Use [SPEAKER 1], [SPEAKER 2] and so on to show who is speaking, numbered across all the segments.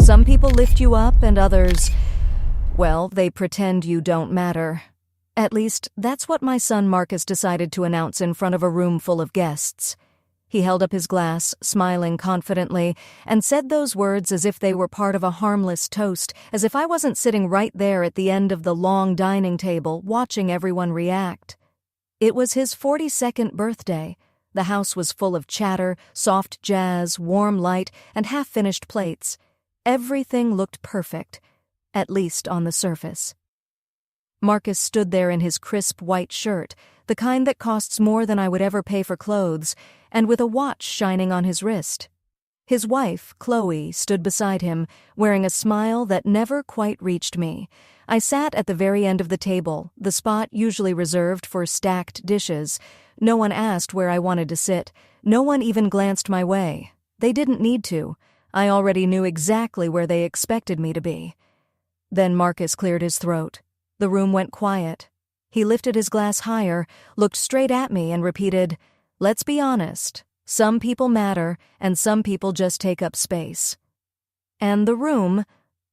[SPEAKER 1] Some people lift you up and others, well, they pretend you don't matter. At least, that's what my son Marcus decided to announce in front of a room full of guests. He held up his glass, smiling confidently, and said those words as if they were part of a harmless toast, as if I wasn't sitting right there at the end of the long dining table watching everyone react. It was his 42nd birthday. The house was full of chatter, soft jazz, warm light, and half-finished plates. Everything looked perfect, at least on the surface. Marcus stood there in his crisp white shirt, the kind that costs more than I would ever pay for clothes, and with a watch shining on his wrist. His wife, Chloe, stood beside him, wearing a smile that never quite reached me. I sat at the very end of the table, the spot usually reserved for stacked dishes. No one asked where I wanted to sit. No one even glanced my way. They didn't need to. I already knew exactly where they expected me to be. Then Marcus cleared his throat. The room went quiet. He lifted his glass higher, looked straight at me, and repeated, "Let's be honest. Some people matter, and some people just take up space." And the room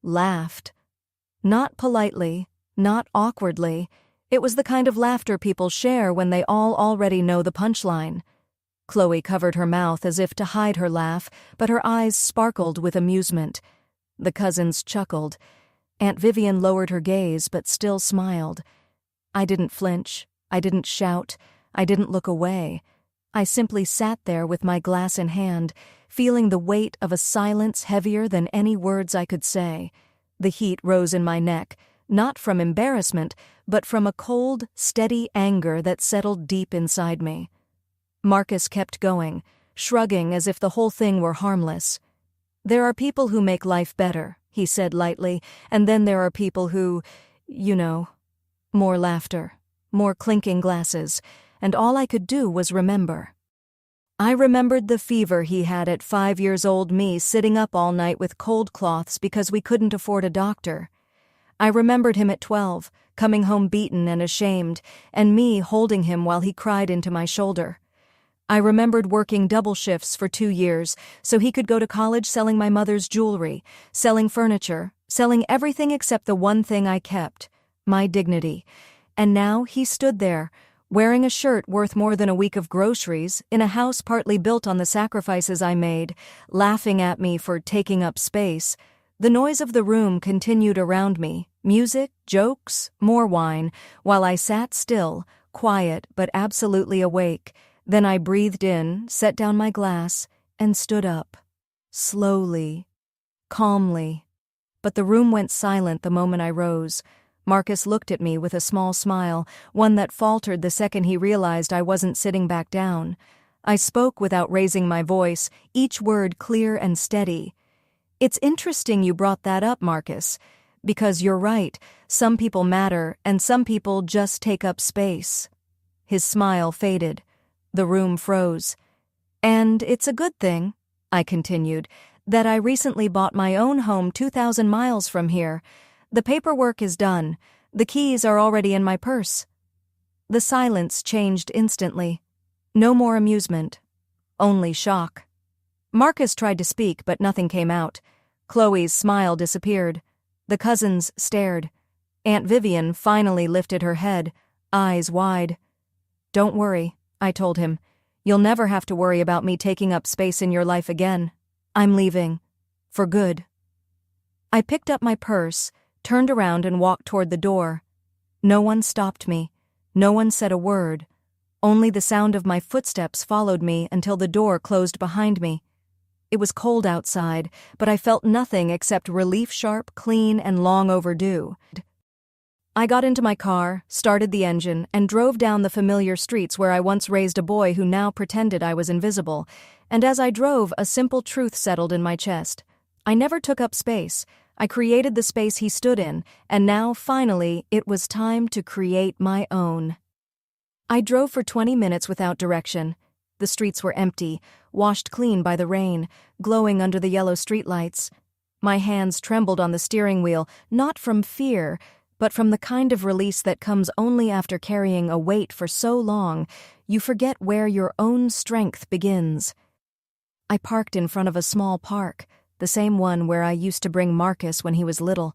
[SPEAKER 1] laughed. Not politely, not awkwardly. It was the kind of laughter people share when they all already know the punchline. Chloe covered her mouth as if to hide her laugh, but her eyes sparkled with amusement. The cousins chuckled. Aunt Vivian lowered her gaze but still smiled. I didn't flinch. I didn't shout. I didn't look away. I simply sat there with my glass in hand, feeling the weight of a silence heavier than any words I could say. The heat rose in my neck, not from embarrassment, but from a cold, steady anger that settled deep inside me. Marcus kept going, shrugging as if the whole thing were harmless. "There are people who make life better," he said lightly, "and then there are people who, you know." More laughter, more clinking glasses, and all I could do was remember. I remembered the fever he had at 5 years old, me sitting up all night with cold cloths because we couldn't afford a doctor. I remembered him at 12, coming home beaten and ashamed, and me holding him while he cried into my shoulder. I remembered working double shifts for 2 years so he could go to college selling my mother's jewelry, selling furniture, selling everything except the one thing I kept, my dignity. And now he stood there, wearing a shirt worth more than a week of groceries, in a house partly built on the sacrifices I made, laughing at me for taking up space. The noise of the room continued around me, music, jokes, more wine, while I sat still, quiet but absolutely awake. Then I breathed in, set down my glass, and stood up. Slowly, calmly. But the room went silent the moment I rose. Marcus looked at me with a small smile, one that faltered the second he realized I wasn't sitting back down. I spoke without raising my voice, each word clear and steady. "It's interesting you brought that up, Marcus, because you're right, some people matter and some people just take up space." His smile faded. The room froze. "And it's a good thing," I continued, "that I recently bought my own home 2,000 miles from here. The paperwork is done. The keys are already in my purse." The silence changed instantly. No more amusement. Only shock. Marcus tried to speak, but nothing came out. Chloe's smile disappeared. The cousins stared. Aunt Vivian finally lifted her head, eyes wide. "Don't worry," I told him. "You'll never have to worry about me taking up space in your life again. I'm leaving. For good." I picked up my purse, turned around and walked toward the door. No one stopped me. No one said a word. Only the sound of my footsteps followed me until the door closed behind me. It was cold outside, but I felt nothing except relief, sharp, clean, and long overdue. I got into my car, started the engine, and drove down the familiar streets where I once raised a boy who now pretended I was invisible. And as I drove, a simple truth settled in my chest. I never took up space. I created the space he stood in, and now, finally, it was time to create my own. I drove for 20 minutes without direction. The streets were empty, washed clean by the rain, glowing under the yellow streetlights. My hands trembled on the steering wheel, not from fear, but from the kind of release that comes only after carrying a weight for so long, you forget where your own strength begins. I parked in front of a small park. the same one where I used to bring Marcus when he was little.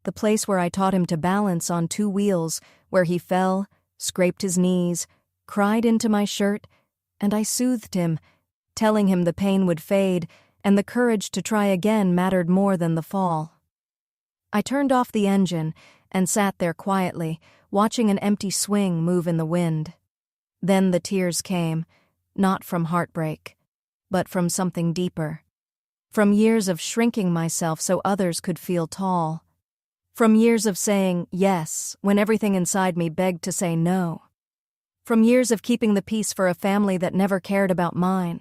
[SPEAKER 1] The place where I taught him to balance on 2 wheels, where he fell, scraped his knees, cried into my shirt, and I soothed him, telling him the pain would fade and the courage to try again mattered more than the fall. I turned off the engine and sat there quietly, watching an empty swing move in the wind. Then the tears came, not from heartbreak, but from something deeper. From years of shrinking myself so others could feel tall. From years of saying yes when everything inside me begged to say no. From years of keeping the peace for a family that never cared about mine.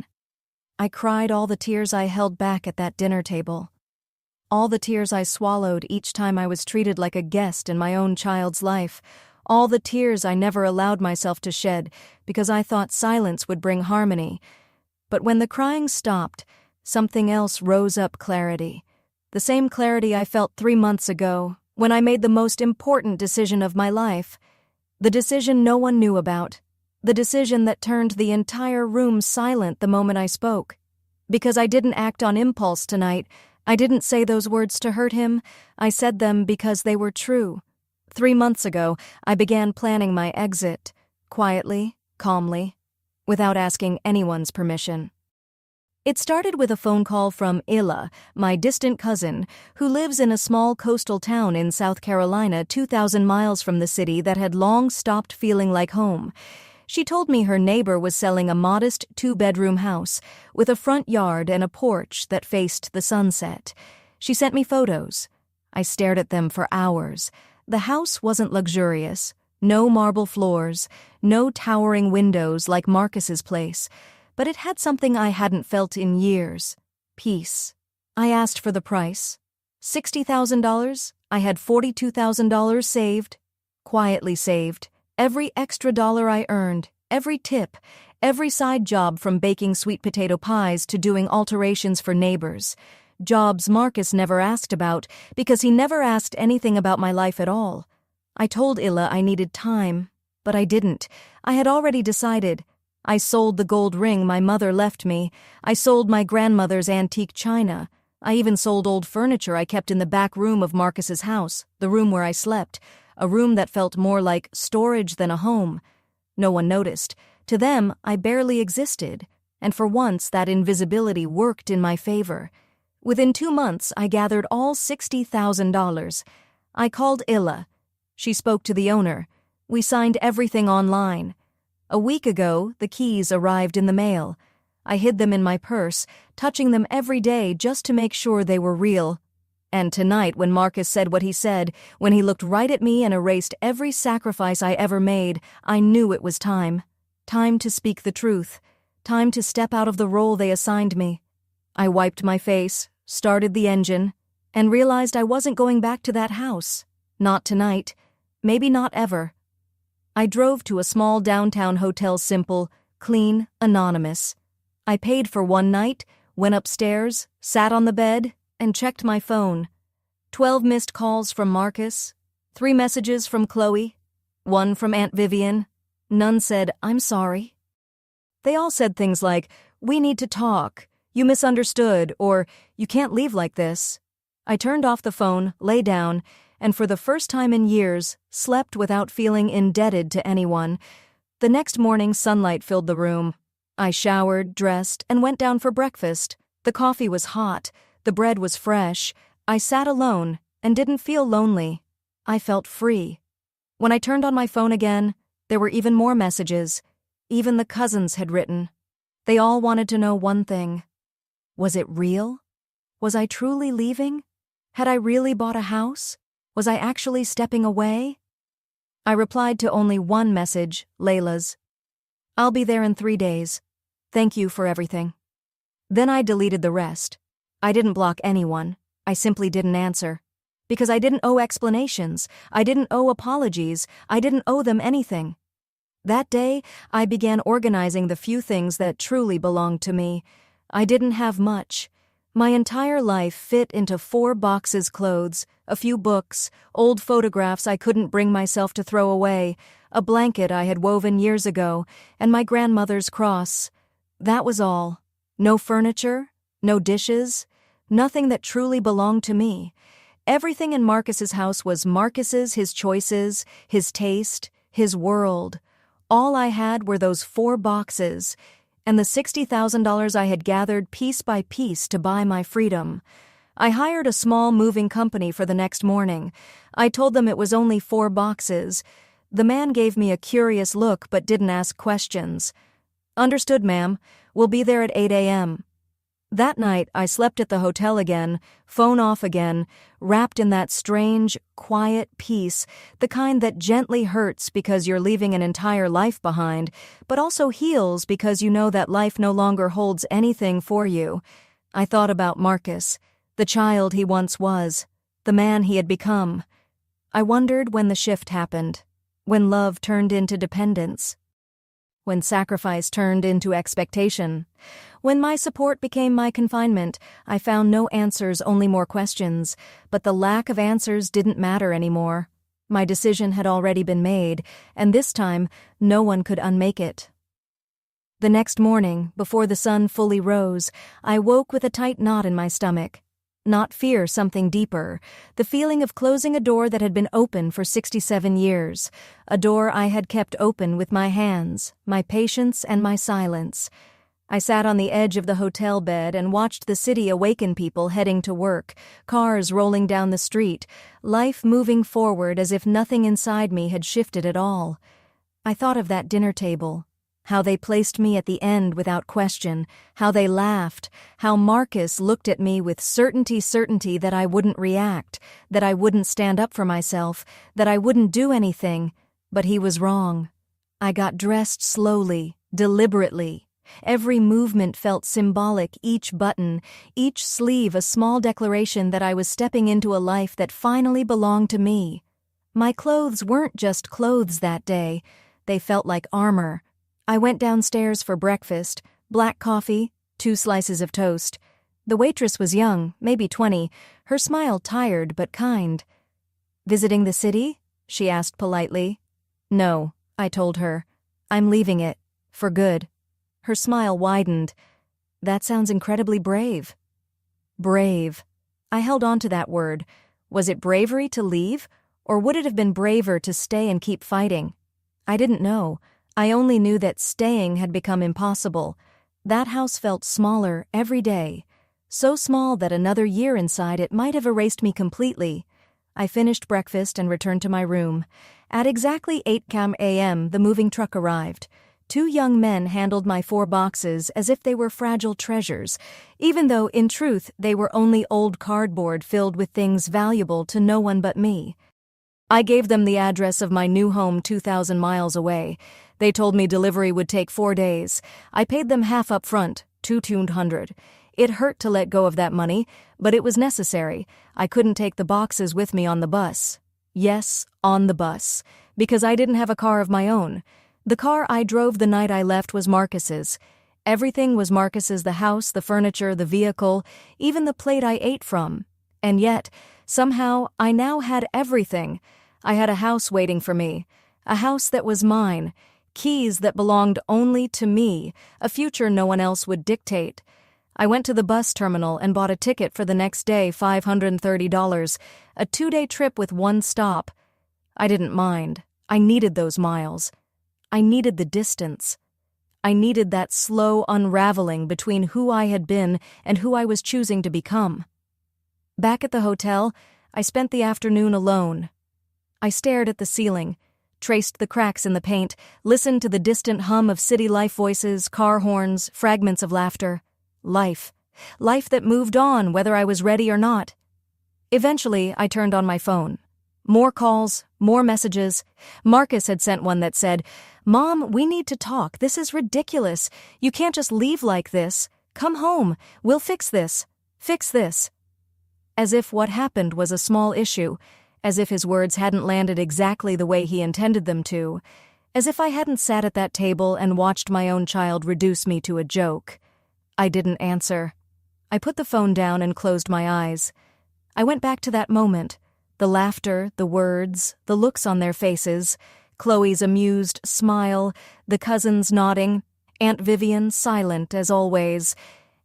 [SPEAKER 1] I cried all the tears I held back at that dinner table. All the tears I swallowed each time I was treated like a guest in my own child's life. All the tears I never allowed myself to shed because I thought silence would bring harmony. But when the crying stopped, something else rose up: clarity. The same clarity I felt 3 months ago when I made the most important decision of my life. The decision no one knew about. The decision that turned the entire room silent the moment I spoke. Because I didn't act on impulse tonight. I didn't say those words to hurt him. I said them because they were true. 3 months ago, I began planning my exit. Quietly, calmly, without asking anyone's permission. It started with a phone call from Illa, my distant cousin, who lives in a small coastal town in South Carolina 2,000 miles from the city that had long stopped feeling like home. She told me her neighbor was selling a modest 2-bedroom house with a front yard and a porch that faced the sunset. She sent me photos. I stared at them for hours. The house wasn't luxurious. No marble floors, no towering windows like Marcus's place. But it had something I hadn't felt in years: peace. I asked for the price. $60,000? I had $42,000 saved. Quietly saved. Every extra dollar I earned, every tip, every side job from baking sweet potato pies to doing alterations for neighbors. Jobs Marcus never asked about because he never asked anything about my life at all. I told Illa I needed time, but I didn't. I had already decided. I sold the gold ring my mother left me. I sold my grandmother's antique china. I even sold old furniture I kept in the back room of Marcus's house, the room where I slept, a room that felt more like storage than a home. No one noticed. To them, I barely existed, and for once that invisibility worked in my favor. Within 2 months, I gathered all $60,000. I called Illa. She spoke to the owner. We signed everything online. A week ago, the keys arrived in the mail. I hid them in my purse, touching them every day just to make sure they were real. And tonight, when Marcus said what he said, when he looked right at me and erased every sacrifice I ever made, I knew it was time. Time to speak the truth. Time to step out of the role they assigned me. I wiped my face, started the engine, and realized I wasn't going back to that house. Not tonight. Maybe not ever. I drove to a small downtown hotel, simple, clean, anonymous. I paid for one night, went upstairs, sat on the bed, and checked my phone. 12 missed calls from Marcus, 3 messages from Chloe, 1 from Aunt Vivian. None said, "I'm sorry." They all said things like, "We need to talk," "You misunderstood," or "You can't leave like this." I turned off the phone, lay down, and for the first time in years, slept without feeling indebted to anyone. The next morning, sunlight filled the room. I showered, dressed, and went down for breakfast. The coffee was hot. The bread was fresh. I sat alone and didn't feel lonely. I felt free. When I turned on my phone again, there were even more messages. Even the cousins had written. They all wanted to know one thing. Was it real? Was I truly leaving? Had I really bought a house? Was I actually stepping away? I replied to only one message, Layla's. "I'll be there in 3 days. Thank you for everything." Then I deleted the rest. I didn't block anyone. I simply didn't answer. Because I didn't owe explanations. I didn't owe apologies. I didn't owe them anything. That day, I began organizing the few things that truly belonged to me. I didn't have much. My entire life fit into 4 boxes: clothes, a few books, old photographs I couldn't bring myself to throw away, a blanket I had woven years ago, and my grandmother's cross. That was all. No furniture, no dishes, nothing that truly belonged to me. Everything in Marcus's house was Marcus's, his choices, his taste, his world. All I had were those 4 boxes, and the $60,000 I had gathered piece by piece to buy my freedom. I hired a small moving company for the next morning. I told them it was only 4 boxes. The man gave me a curious look but didn't ask questions. "Understood, ma'am. We'll be there at 8 a.m. That night, I slept at the hotel again, phone off again, wrapped in that strange, quiet peace, the kind that gently hurts because you're leaving an entire life behind, but also heals because you know that life no longer holds anything for you. I thought about Marcus, the child he once was, the man he had become. I wondered when the shift happened, when love turned into dependence, when sacrifice turned into expectation. When my support became my confinement, I found no answers, only more questions. But the lack of answers didn't matter anymore. My decision had already been made, and this time, no one could unmake it. The next morning, before the sun fully rose, I woke with a tight knot in my stomach. Not fear, something deeper. The feeling of closing a door that had been open for 67 years. A door I had kept open with my hands, my patience, and my silence. I sat on the edge of the hotel bed and watched the city awaken, people heading to work, cars rolling down the street, life moving forward as if nothing inside me had shifted at all. I thought of that dinner table, how they placed me at the end without question, how they laughed, how Marcus looked at me with certainty that I wouldn't react, that I wouldn't stand up for myself, that I wouldn't do anything, but he was wrong. I got dressed slowly, deliberately. Every movement felt symbolic, each button, each sleeve a small declaration that I was stepping into a life that finally belonged to me. My clothes weren't just clothes that day, they felt like armor. I went downstairs for breakfast, black coffee, 2 slices of toast. The waitress was young, maybe 20, her smile tired but kind. "Visiting the city?" she asked politely. "No," I told her. "I'm leaving it. For good." Her smile widened. "That sounds incredibly brave." Brave. I held on to that word. Was it bravery to leave, or would it have been braver to stay and keep fighting? I didn't know. I only knew that staying had become impossible. That house felt smaller every day. So small that another year inside it might have erased me completely. I finished breakfast and returned to my room. At exactly 8 a.m., the moving truck arrived. 2 young men handled my 4 boxes as if they were fragile treasures, even though, in truth, they were only old cardboard filled with things valuable to no one but me. I gave them the address of my new home 2,000 miles away. They told me delivery would take 4 days. I paid them half up front, $200. It hurt to let go of that money, but it was necessary. I couldn't take the boxes with me on the bus. Yes, on the bus, because I didn't have a car of my own. The car I drove the night I left was Marcus's. Everything was Marcus's: the house, the furniture, the vehicle, even the plate I ate from. And yet, somehow, I now had everything. I had a house waiting for me, a house that was mine, keys that belonged only to me, a future no one else would dictate. I went to the bus terminal and bought a ticket for the next day, $530, a 2-day trip with 1 stop. I didn't mind. I needed those miles. I needed the distance. I needed that slow unraveling between who I had been and who I was choosing to become. Back at the hotel, I spent the afternoon alone. I stared at the ceiling, traced the cracks in the paint, listened to the distant hum of city life voices, car horns, fragments of laughter. Life. Life that moved on whether I was ready or not. Eventually, I turned on my phone. More calls, more messages. Marcus had sent one that said, "Mom, we need to talk. This is ridiculous. You can't just leave like this. Come home. We'll fix this. Fix this." As if what happened was a small issue, as if his words hadn't landed exactly the way he intended them to, as if I hadn't sat at that table and watched my own child reduce me to a joke. I didn't answer. I put the phone down and closed my eyes. I went back to that moment. The laughter, the words, the looks on their faces, Chloe's amused smile, the cousins nodding, Aunt Vivian silent as always,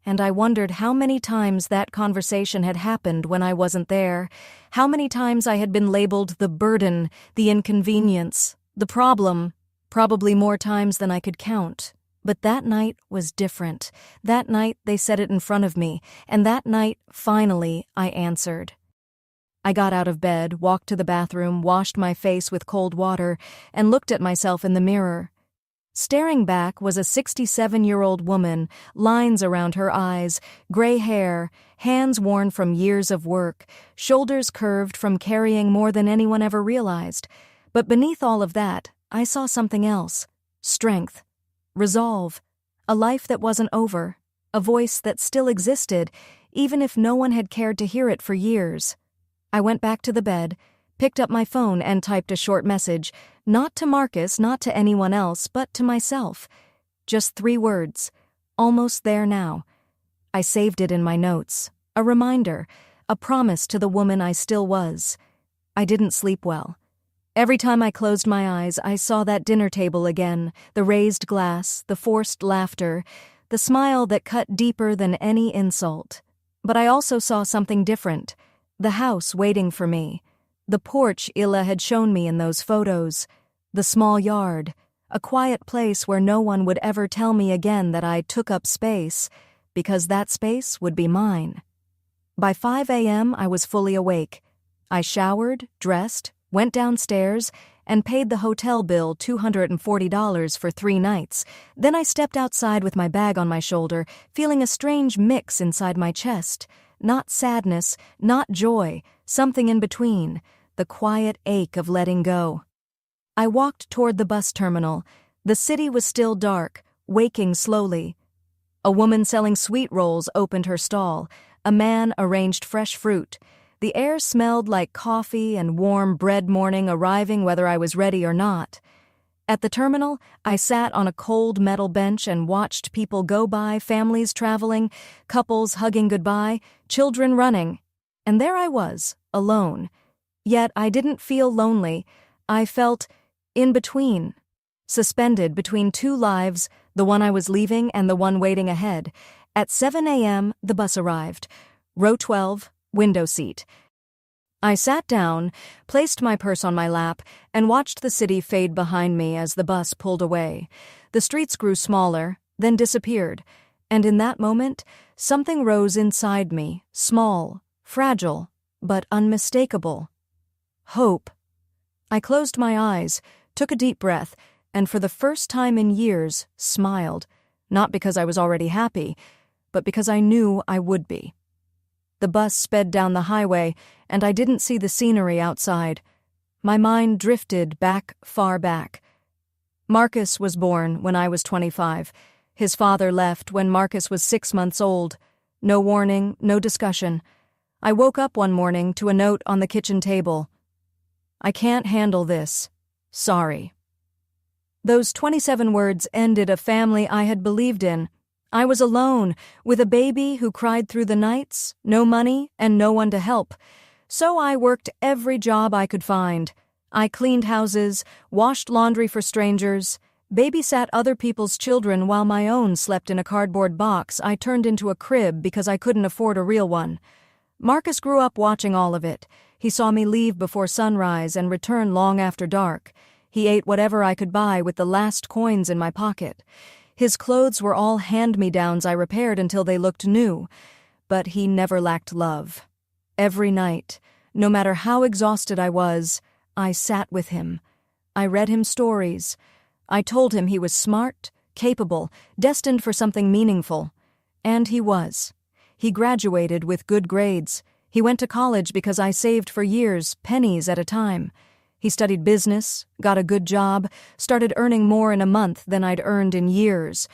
[SPEAKER 1] and I wondered how many times that conversation had happened when I wasn't there, how many times I had been labeled the burden, the inconvenience, the problem, probably more times than I could count. But that night was different. That night they said it in front of me, and that night, finally, I answered. I got out of bed, walked to the bathroom, washed my face with cold water, and looked at myself in the mirror. Staring back was a 67-year-old woman, lines around her eyes, gray hair, hands worn from years of work, shoulders curved from carrying more than anyone ever realized. But beneath all of that, I saw something else. Strength. Resolve. A life that wasn't over. A voice that still existed, even if no one had cared to hear it for years. I went back to the bed, picked up my phone and typed a short message, not to Marcus, not to anyone else, but to myself. Just 3 words. Almost there now. I saved it in my notes. A reminder, a promise to the woman I still was. I didn't sleep well. Every time I closed my eyes, I saw that dinner table again, the raised glass, the forced laughter, the smile that cut deeper than any insult. But I also saw something different. The house waiting for me. The porch Illa had shown me in those photos. The small yard. A quiet place where no one would ever tell me again that I took up space, because that space would be mine. By 5 a.m., I was fully awake. I showered, dressed, went downstairs, and paid the hotel bill $240 for 3 nights. Then I stepped outside with my bag on my shoulder, feeling a strange mix inside my chest. Not sadness, not joy, something in between, the quiet ache of letting go. I walked toward the bus terminal. The city was still dark, waking slowly. A woman selling sweet rolls opened her stall. A man arranged fresh fruit. The air smelled like coffee and warm bread morning arriving whether I was ready or not. At the terminal, I sat on a cold metal bench and watched people go by, families traveling, couples hugging goodbye, children running. And there I was, alone. Yet I didn't feel lonely. I felt in between, suspended between 2 lives, the one I was leaving and the one waiting ahead. At 7 a.m., the bus arrived. Row 12, window seat. I sat down, placed my purse on my lap, and watched the city fade behind me as the bus pulled away. The streets grew smaller, then disappeared, and in that moment, something rose inside me, small, fragile, but unmistakable. Hope. I closed my eyes, took a deep breath, and for the first time in years, smiled, not because I was already happy, but because I knew I would be. The bus sped down the highway, and I didn't see the scenery outside. My mind drifted back, far back. Marcus was born when I was 25. His father left when Marcus was 6 months old. No warning, no discussion. I woke up one morning to a note on the kitchen table. I can't handle this. Sorry. Those 27 words ended a family I had believed in. I was alone, with a baby who cried through the nights, no money, and no one to help. So I worked every job I could find. I cleaned houses, washed laundry for strangers, babysat other people's children while my own slept in a cardboard box I turned into a crib because I couldn't afford a real one. Marcus grew up watching all of it. He saw me leave before sunrise and return long after dark. He ate whatever I could buy with the last coins in my pocket. His clothes were all hand-me-downs I repaired until they looked new, but he never lacked love. Every night, no matter how exhausted I was, I sat with him. I read him stories. I told him he was smart, capable, destined for something meaningful. And he was. He graduated with good grades. He went to college because I saved for years, pennies at a time. He studied business, got a good job, started earning more in a month than I'd earned in years.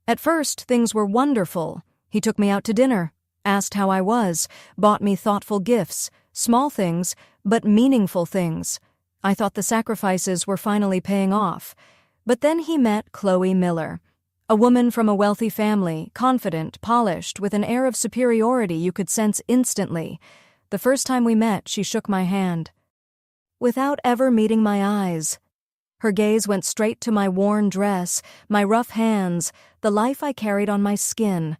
[SPEAKER 1] At first, things were wonderful. He took me out to dinner, asked how I was, bought me thoughtful gifts, small things, but meaningful things. I thought the sacrifices were finally paying off. But then he met Chloe Miller, a woman from a wealthy family, confident, polished, with an air of superiority you could sense instantly. The first time we met, she shook my hand. Without ever meeting my eyes. Her gaze went straight to my worn dress, my rough hands, the life I carried on my skin.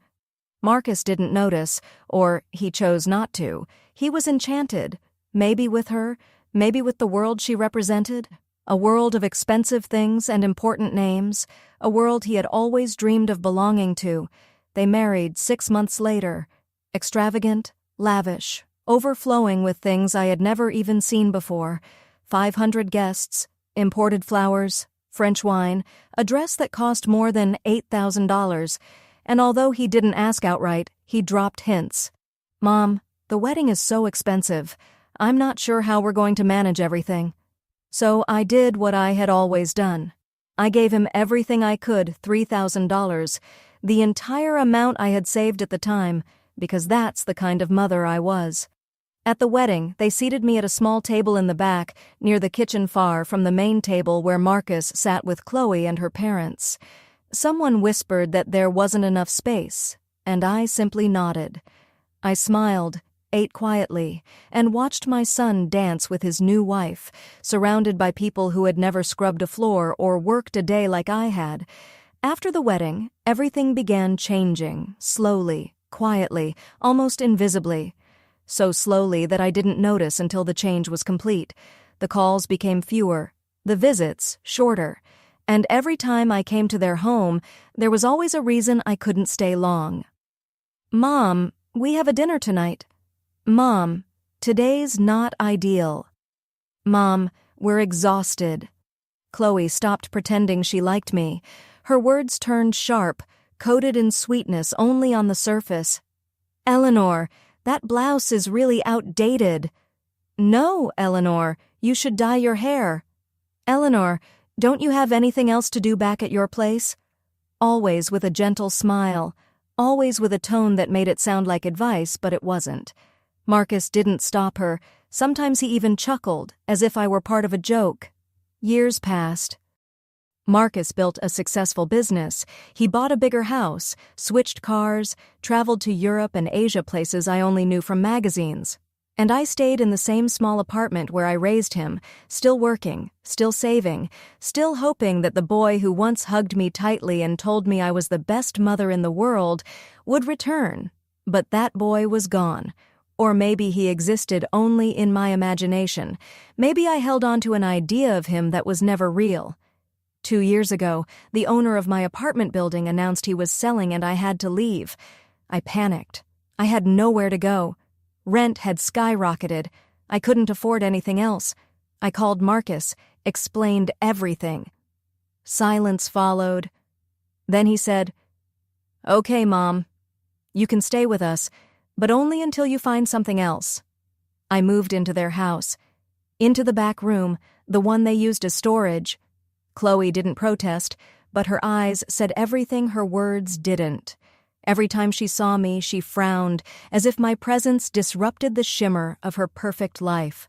[SPEAKER 1] Marcus didn't notice, or he chose not to. He was enchanted, maybe with her, maybe with the world she represented, a world of expensive things and important names, a world he had always dreamed of belonging to. They married 6 months later, extravagant, lavish, overflowing with things I had never even seen before. 500 guests, imported flowers, French wine, a dress that cost more than $8,000, and although he didn't ask outright, he dropped hints. "Mom, the wedding is so expensive. I'm not sure how we're going to manage everything." So I did what I had always done. I gave him everything I could, $3,000, the entire amount I had saved at the time, because that's the kind of mother I was. At the wedding, they seated me at a small table in the back, near the kitchen far from the main table where Marcus sat with Chloe and her parents. Someone whispered that there wasn't enough space, and I simply nodded. I smiled, ate quietly, and watched my son dance with his new wife, surrounded by people who had never scrubbed a floor or worked a day like I had. After the wedding, everything began changing, slowly, quietly, almost invisibly. So slowly that I didn't notice until the change was complete. The calls became fewer, the visits shorter, and every time I came to their home, there was always a reason I couldn't stay long. "Mom, we have a dinner tonight." "Mom, today's not ideal." "Mom, we're exhausted." Chloe stopped pretending she liked me. Her words turned sharp, coated in sweetness only on the surface. "Eleanor, that blouse is really outdated." "No, Eleanor, you should dye your hair." "Eleanor, don't you have anything else to do back at your place?" Always with a gentle smile, always with a tone that made it sound like advice, but it wasn't. Marcus didn't stop her. Sometimes he even chuckled, as if I were part of a joke. Years passed. Marcus built a successful business. He bought a bigger house, switched cars, traveled to Europe and Asia, places I only knew from magazines. And I stayed in the same small apartment where I raised him, still working, still saving, still hoping that the boy who once hugged me tightly and told me I was the best mother in the world would return. But that boy was gone. Or maybe he existed only in my imagination. Maybe I held on to an idea of him that was never real. 2 years ago, the owner of my apartment building announced he was selling and I had to leave. I panicked. I had nowhere to go. Rent had skyrocketed. I couldn't afford anything else. I called Marcus, explained everything. Silence followed. Then he said, "Okay, Mom, you can stay with us, but only until you find something else." I moved into their house, into the back room, the one they used as storage. Chloe didn't protest, but her eyes said everything her words didn't. Every time she saw me, she frowned, as if my presence disrupted the shimmer of her perfect life.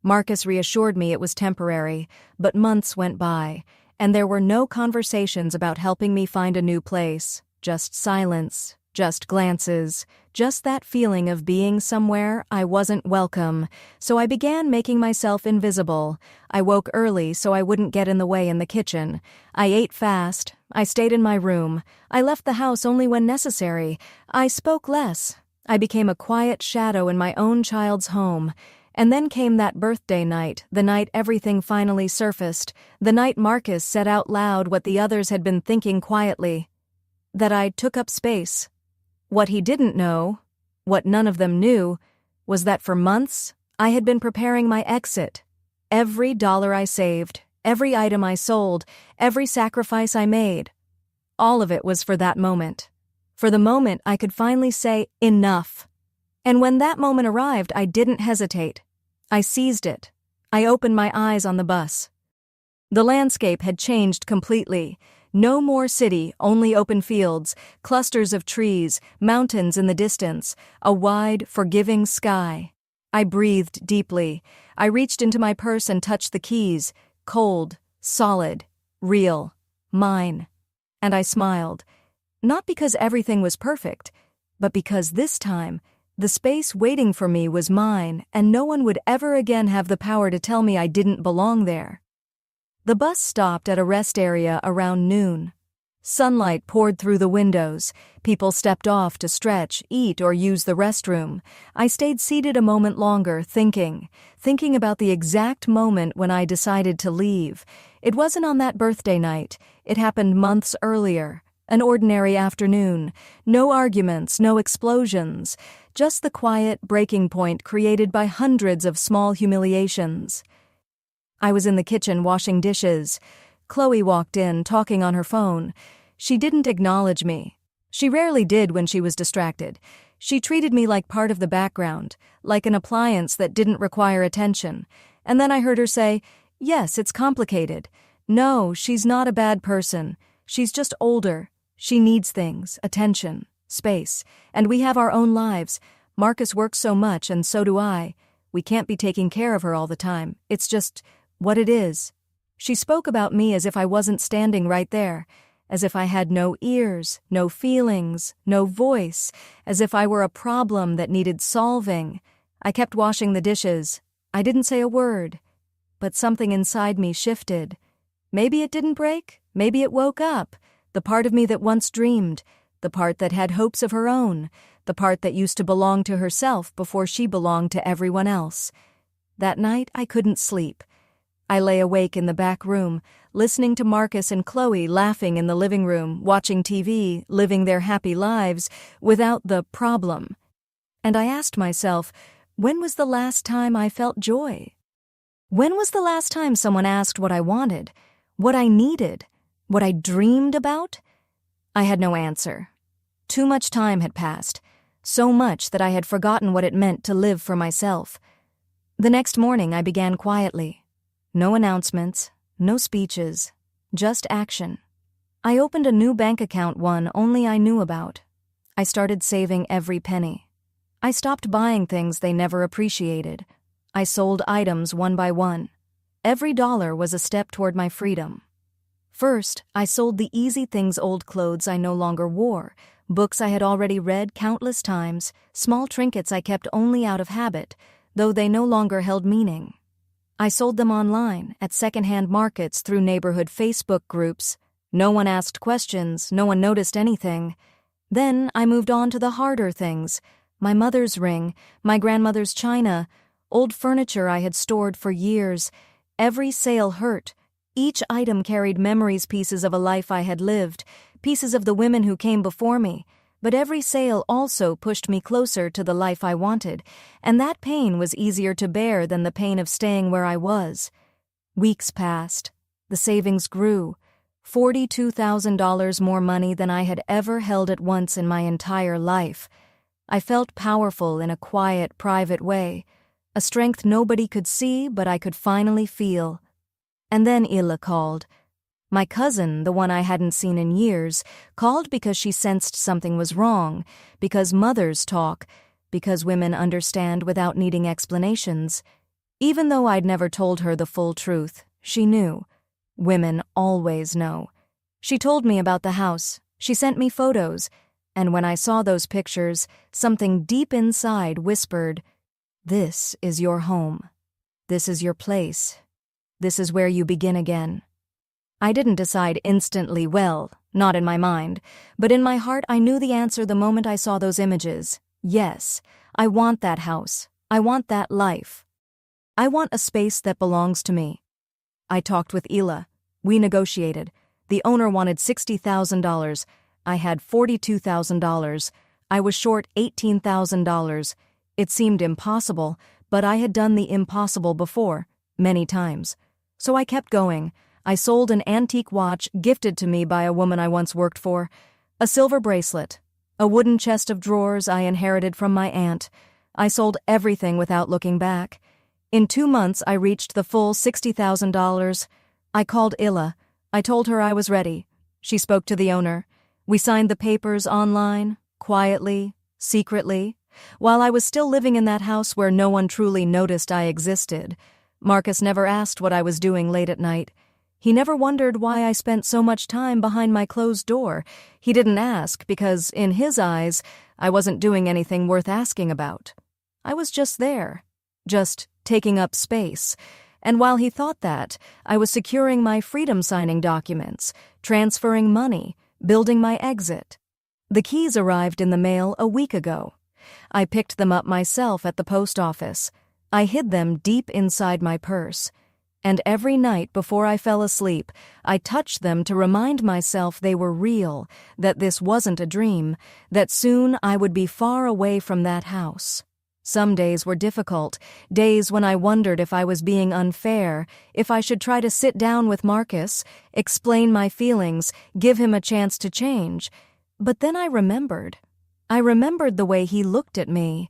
[SPEAKER 1] Marcus reassured me it was temporary, but months went by, and there were no conversations about helping me find a new place, just silence, just glances, just that feeling of being somewhere I wasn't welcome, so I began making myself invisible. I woke early so I wouldn't get in the way in the kitchen. I ate fast. I stayed in my room. I left the house only when necessary. I spoke less. I became a quiet shadow in my own child's home. And then came that birthday night, the night everything finally surfaced, the night Marcus said out loud what the others had been thinking quietly, that I took up space. What he didn't know, what none of them knew, was that for months I had been preparing my exit. Every dollar I saved, every item I sold, every sacrifice I made, all of it was for that moment. For the moment I could finally say, enough. And when that moment arrived, I didn't hesitate. I seized it. I opened my eyes on the bus. The landscape had changed completely. No more city, only open fields, clusters of trees, mountains in the distance, a wide, forgiving sky. I breathed deeply. I reached into my purse and touched the keys, cold, solid, real, mine. And I smiled. Not because everything was perfect, but because this time, the space waiting for me was mine, and no one would ever again have the power to tell me I didn't belong there. The bus stopped at a rest area around noon. Sunlight poured through the windows. People stepped off to stretch, eat, or use the restroom. I stayed seated a moment longer, thinking about the exact moment when I decided to leave. It wasn't on that birthday night. It happened months earlier. An ordinary afternoon. No arguments, no explosions. Just the quiet breaking point created by hundreds of small humiliations. I was in the kitchen washing dishes. Chloe walked in, talking on her phone. She didn't acknowledge me. She rarely did when she was distracted. She treated me like part of the background, like an appliance that didn't require attention. And then I heard her say, "Yes, it's complicated. No, she's not a bad person. She's just older. She needs things, attention, space. And we have our own lives. Marcus works so much, and so do I. We can't be taking care of her all the time. It's just what it is." She spoke about me as if I wasn't standing right there, as if I had no ears, no feelings, no voice, as if I were a problem that needed solving. I kept washing the dishes. I didn't say a word. But something inside me shifted. Maybe it didn't break. Maybe it woke up. The part of me that once dreamed. The part that had hopes of her own. The part that used to belong to herself before she belonged to everyone else. That night, I couldn't sleep. I lay awake in the back room, listening to Marcus and Chloe laughing in the living room, watching TV, living their happy lives without the problem. And I asked myself, when was the last time I felt joy? When was the last time someone asked what I wanted, what I needed, what I dreamed about? I had no answer. Too much time had passed, so much that I had forgotten what it meant to live for myself. The next morning I began quietly. No announcements, no speeches, just action. I opened a new bank account, one only I knew about. I started saving every penny. I stopped buying things they never appreciated. I sold items one by one. Every dollar was a step toward my freedom. First, I sold the easy things, old clothes I no longer wore, books I had already read countless times, small trinkets I kept only out of habit, though they no longer held meaning. I sold them online, at secondhand markets, through neighborhood Facebook groups. No one asked questions, no one noticed anything. Then I moved on to the harder things. My mother's ring, my grandmother's china, old furniture I had stored for years. Every sale hurt. Each item carried memories, pieces of a life I had lived, pieces of the women who came before me. But every sale also pushed me closer to the life I wanted, and that pain was easier to bear than the pain of staying where I was. Weeks passed. The savings grew. $42,000 more money than I had ever held at once in my entire life. I felt powerful in a quiet, private way, a strength nobody could see but I could finally feel. And then Illa called. My cousin, the one I hadn't seen in years, called because she sensed something was wrong, because mothers talk, because women understand without needing explanations. Even though I'd never told her the full truth, she knew. Women always know. She told me about the house. She sent me photos. And when I saw those pictures, something deep inside whispered, "This is your home. This is your place. This is where you begin again." I didn't decide instantly, well, not in my mind, but in my heart I knew the answer the moment I saw those images. Yes, I want that house. I want that life. I want a space that belongs to me. I talked with Ila. We negotiated. The owner wanted $60,000. I had $42,000. I was short $18,000. It seemed impossible, but I had done the impossible before, many times. So I kept going. I sold an antique watch gifted to me by a woman I once worked for, a silver bracelet, a wooden chest of drawers I inherited from my aunt. I sold everything without looking back. In 2 months, I reached the full $60,000. I called Illa. I told her I was ready. She spoke to the owner. We signed the papers online, quietly, secretly, while I was still living in that house where no one truly noticed I existed. Marcus never asked what I was doing late at night. He never wondered why I spent so much time behind my closed door. He didn't ask because, in his eyes, I wasn't doing anything worth asking about. I was just there, just taking up space. And while he thought that, I was securing my freedom signing documents, transferring money, building my exit. The keys arrived in the mail a week ago. I picked them up myself at the post office. I hid them deep inside my purse. And every night before I fell asleep, I touched them to remind myself they were real, that this wasn't a dream, that soon I would be far away from that house. Some days were difficult, days when I wondered if I was being unfair, if I should try to sit down with Marcus, explain my feelings, give him a chance to change. But then I remembered. I remembered the way he looked at me,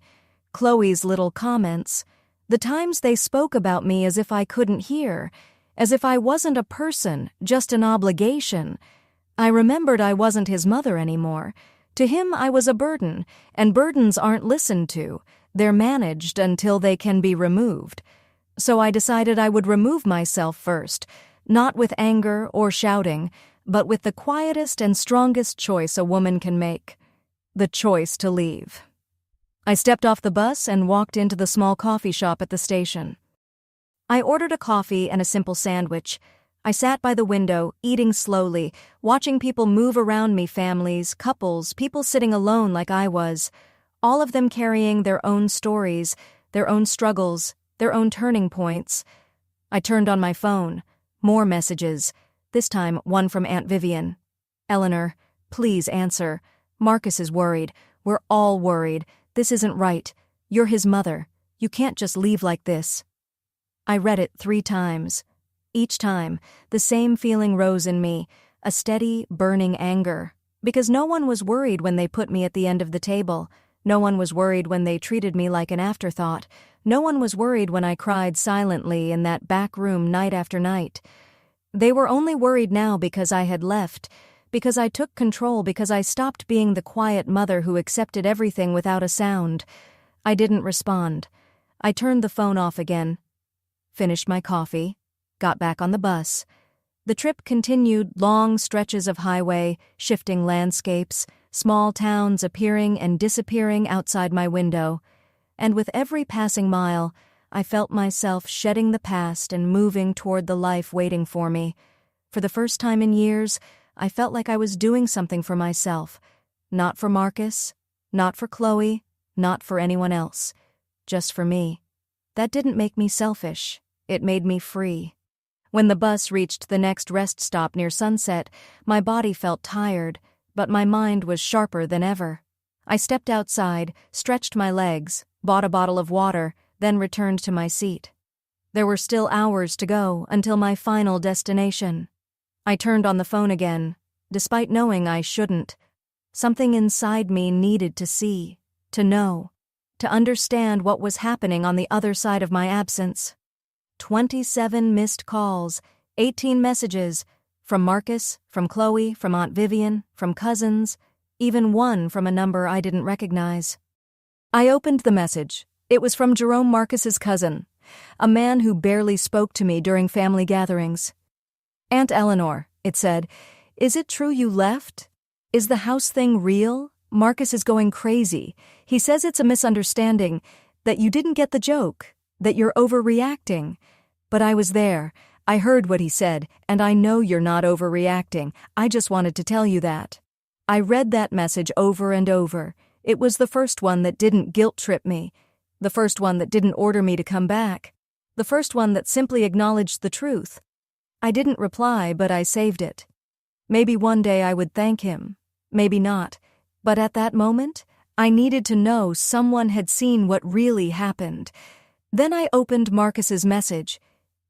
[SPEAKER 1] Chloe's little comments, the times they spoke about me as if I couldn't hear, as if I wasn't a person, just an obligation. I remembered I wasn't his mother anymore. To him I was a burden, and burdens aren't listened to. They're managed until they can be removed. So I decided I would remove myself first, not with anger or shouting, but with the quietest and strongest choice a woman can make: the choice to leave. I stepped off the bus and walked into the small coffee shop at the station. I ordered a coffee and a simple sandwich. I sat by the window, eating slowly, watching people move around me, families, couples, people sitting alone like I was, all of them carrying their own stories, their own struggles, their own turning points. I turned on my phone. More messages. This time, one from Aunt Vivian. "Eleanor, please answer. Marcus is worried. We're all worried. This isn't right. You're his mother. You can't just leave like this." I read it 3 times. Each time, the same feeling rose in me, a steady, burning anger. Because no one was worried when they put me at the end of the table. No one was worried when they treated me like an afterthought. No one was worried when I cried silently in that back room night after night. They were only worried now because I had left, because I took control, because I stopped being the quiet mother who accepted everything without a sound. I didn't respond. I turned the phone off again, finished my coffee, got back on the bus. The trip continued, long stretches of highway, shifting landscapes, small towns appearing and disappearing outside my window. And with every passing mile, I felt myself shedding the past and moving toward the life waiting for me. For the first time in years, I felt like I was doing something for myself. Not for Marcus, not for Chloe, not for anyone else. Just for me. That didn't make me selfish. It made me free. When the bus reached the next rest stop near sunset, my body felt tired, but my mind was sharper than ever. I stepped outside, stretched my legs, bought a bottle of water, then returned to my seat. There were still hours to go until my final destination. I turned on the phone again, despite knowing I shouldn't. Something inside me needed to see, to know, to understand what was happening on the other side of my absence. 27 missed calls, 18 messages, from Marcus, from Chloe, from Aunt Vivian, from cousins, even one from a number I didn't recognize. I opened the message. It was from Jerome Marcus's cousin, a man who barely spoke to me during family gatherings. "Aunt Eleanor," it said, "is it true you left? Is the house thing real? Marcus is going crazy. He says it's a misunderstanding, that you didn't get the joke, that you're overreacting. But I was there. I heard what he said, and I know you're not overreacting. I just wanted to tell you that." I read that message over and over. It was the first one that didn't guilt-trip me, the first one that didn't order me to come back, the first one that simply acknowledged the truth. I didn't reply, but I saved it. Maybe one day I would thank him, maybe not, but at that moment, I needed to know someone had seen what really happened. Then I opened Marcus's message.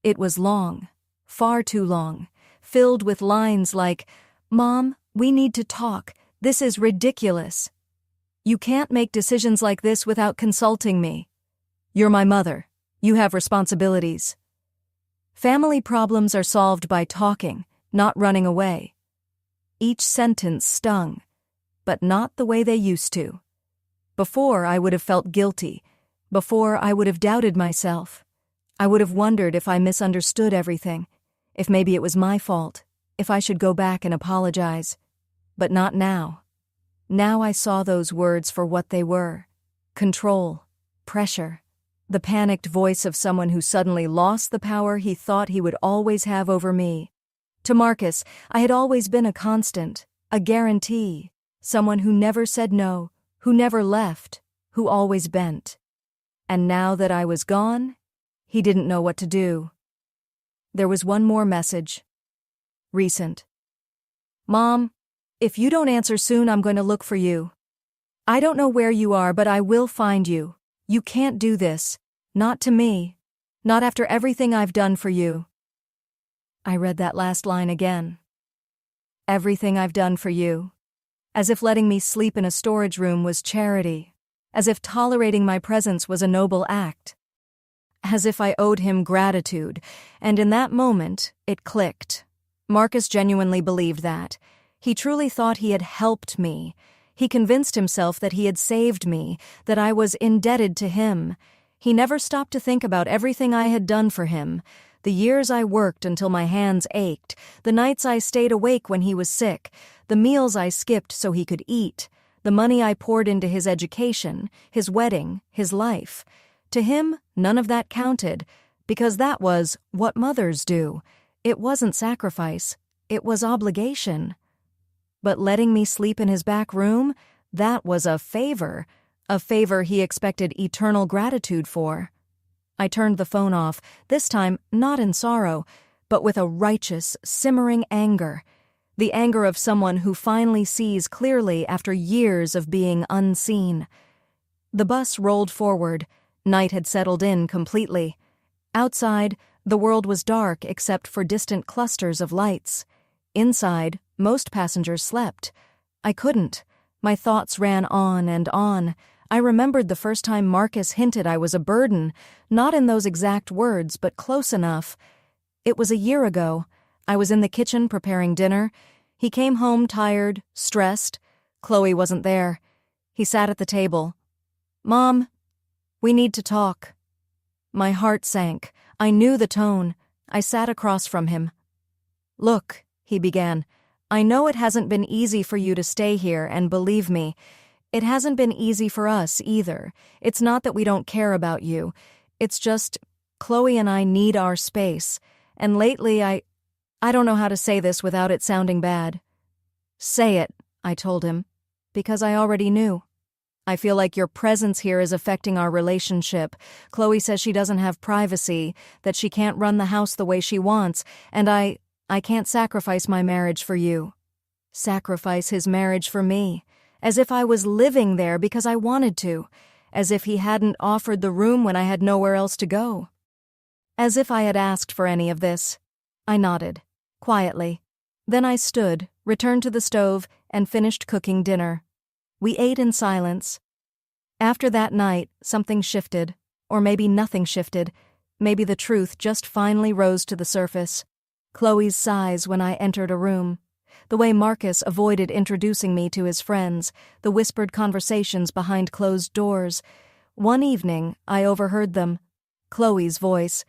[SPEAKER 1] It was long, far too long, filled with lines like, "Mom, we need to talk. This is ridiculous. You can't make decisions like this without consulting me. You're my mother. You have responsibilities. Family problems are solved by talking, not running away." Each sentence stung, but not the way they used to. Before, I would have felt guilty. Before, I would have doubted myself. I would have wondered if I misunderstood everything, if maybe it was my fault, if I should go back and apologize. But not now. Now I saw those words for what they were: control, pressure, the panicked voice of someone who suddenly lost the power he thought he would always have over me. To Marcus, I had always been a constant, A guarantee. Someone who never said no, who never left, who always bent. And now that I was gone, he didn't know what to do. There was one more message. Recent. Mom, if you don't answer soon, I'm going to look for you. I don't know where you are, but I will find you. You can't do this. Not to me. Not after everything I've done for you. I read that last line again. Everything I've done for you. As if letting me sleep in a storage room was charity. As if tolerating my presence was a noble act. As if I owed him gratitude, and in that moment, it clicked. Marcus genuinely believed that. He truly thought he had helped me. He convinced himself that he had saved me, that I was indebted to him. He never stopped to think about everything I had done for him. The years I worked until my hands ached, the nights I stayed awake when he was sick, the meals I skipped so he could eat, the money I poured into his education, his wedding, his life. To him, none of that counted, because that was what mothers do. It wasn't sacrifice, it was obligation. But letting me sleep in his back room, that was a favor he expected eternal gratitude for. I turned the phone off, this time not in sorrow, but with a righteous, simmering anger. The anger of someone who finally sees clearly after years of being unseen. The bus rolled forward. Night had settled in completely. Outside, the world was dark except for distant clusters of lights. Inside, most passengers slept. I couldn't. My thoughts ran on and on. I remembered the first time Marcus hinted I was a burden, not in those exact words, but close enough. It was a year ago. I was in the kitchen preparing dinner. He came home tired, stressed. Chloe wasn't there. He sat at the table. "Mom, we need to talk." My heart sank. I knew the tone. I sat across from him. "Look," he began, "I know it hasn't been easy for you to stay here, and believe me, it hasn't been easy for us either. It's not that we don't care about you. It's just, Chloe and I need our space. And lately I don't know how to say this without it sounding bad." "Say it," I told him, because I already knew. "I feel like your presence here is affecting our relationship. Chloe says she doesn't have privacy, that she can't run the house the way she wants, and I can't sacrifice my marriage for you." Sacrifice his marriage for me. As if I was living there because I wanted to. As if he hadn't offered the room when I had nowhere else to go. As if I had asked for any of this. I nodded, quietly. Then I stood, returned to the stove, and finished cooking dinner. We ate in silence. After that night, something shifted. Or maybe nothing shifted. Maybe the truth just finally rose to the surface. Chloe's sighs when I entered a room. The way Marcus avoided introducing me to his friends, the whispered conversations behind closed doors. One evening, I overheard them. Chloe's voice.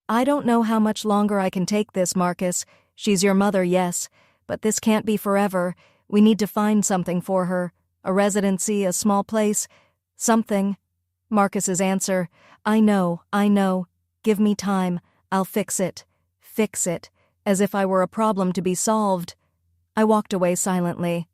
[SPEAKER 1] "I don't know how much longer I can take this, Marcus. She's your mother, yes, but this can't be forever. We need to find something for her. A residency, a small place. Something." Marcus's answer. I know. Give me time. I'll fix it. Fix it. As if I were a problem to be solved. I walked away silently.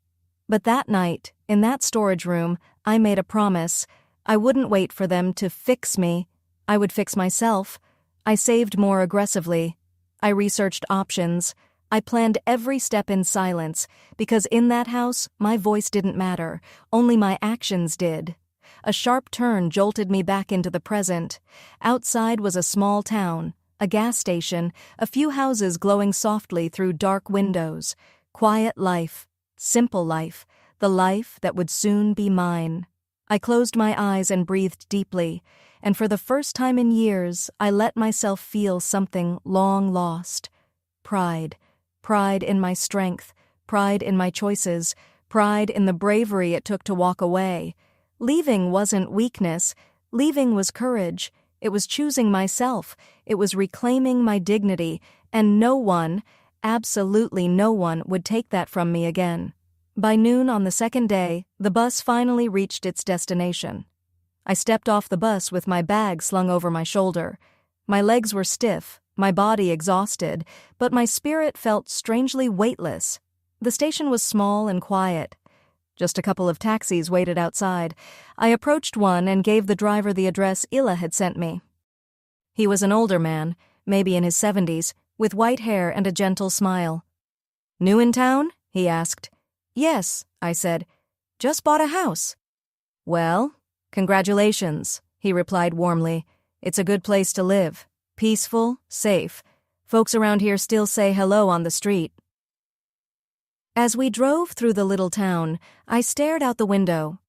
[SPEAKER 1] But that night, in that storage room, I made a promise. I wouldn't wait for them to fix me. I would fix myself. I saved more aggressively. I researched options. I planned every step in silence, because in that house, my voice didn't matter. Only my actions did. A sharp turn jolted me back into the present. Outside was a small town, a gas station, a few houses glowing softly through dark windows. Quiet life, simple life, the life that would soon be mine. I closed my eyes and breathed deeply, and for the first time in years, I let myself feel something long lost. Pride. Pride in my strength, pride in my choices, pride in the bravery it took to walk away. Leaving wasn't weakness, leaving was courage. It was choosing myself, it was reclaiming my dignity, and no one, absolutely no one, would take that from me again. By noon on the second day, the bus finally reached its destination. I stepped off the bus with my bag slung over my shoulder. My legs were stiff, my body exhausted, but my spirit felt strangely weightless. The station was small and quiet. Just a couple of taxis waited outside. I approached one and gave the driver the address Illa had sent me. He was an older man, maybe in his 70s, with white hair and a gentle smile. "New in town?" he asked. "Yes," I said. "Just bought a house." "Well, congratulations," he replied warmly. "It's a good place to live. Peaceful, safe. Folks around here still say hello on the street." As we drove through the little town, I stared out the window.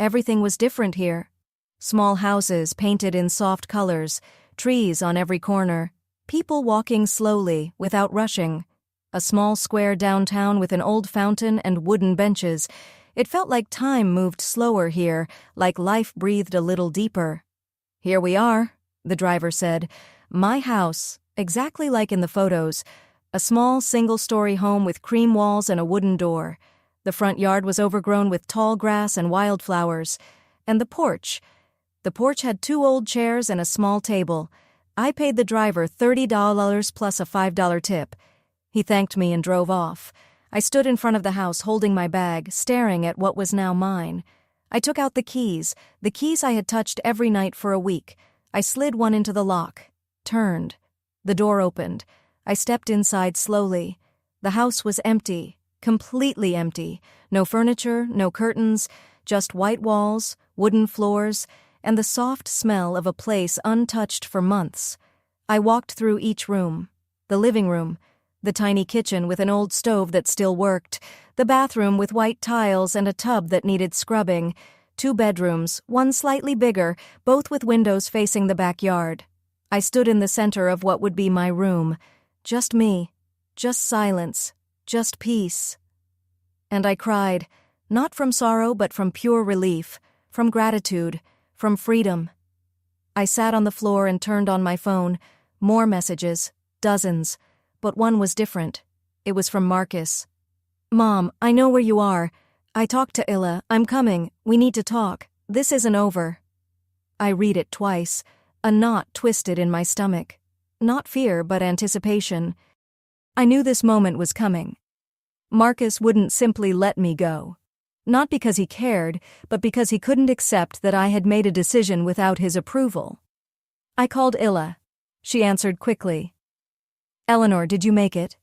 [SPEAKER 1] Everything was different here. Small houses painted in soft colors, trees on every corner, people walking slowly without rushing. A small square downtown with an old fountain and wooden benches. It felt like time moved slower here, like life breathed a little deeper. "Here we are," the driver said. "My house, exactly like in the photos. A small single-story home with cream walls and a wooden door. The front yard was overgrown with tall grass and wildflowers. And the porch had 2 old chairs and a small table. I paid the driver $30 plus a $5 tip. He thanked me and drove off. I stood in front of the house holding my bag, staring at what was now mine. I took out the keys I had touched every night for a week. I slid one into the lock, turned. The door opened. I stepped inside slowly. The house was empty, completely empty. No furniture, no curtains, just white walls, wooden floors, and the soft smell of a place untouched for months. I walked through each room. The living room, the tiny kitchen with an old stove that still worked, the bathroom with white tiles and a tub that needed scrubbing, 2 bedrooms, one slightly bigger, both with windows facing the backyard. I stood in the center of what would be my room. Just me, just silence, just peace. And I cried, not from sorrow but from pure relief, from gratitude, from freedom. I sat on the floor and turned on my phone. More messages, dozens, but one was different. It was from Marcus. "Mom, I know where you are. I talked to Illa. I'm coming. We need to talk. This isn't over." I read it twice. A knot twisted in my stomach. Not fear, but anticipation. I knew this moment was coming. Marcus wouldn't simply let me go. Not because he cared, but because he couldn't accept that I had made a decision without his approval. I called Illa. She answered quickly. "Eleanor, did you make it?"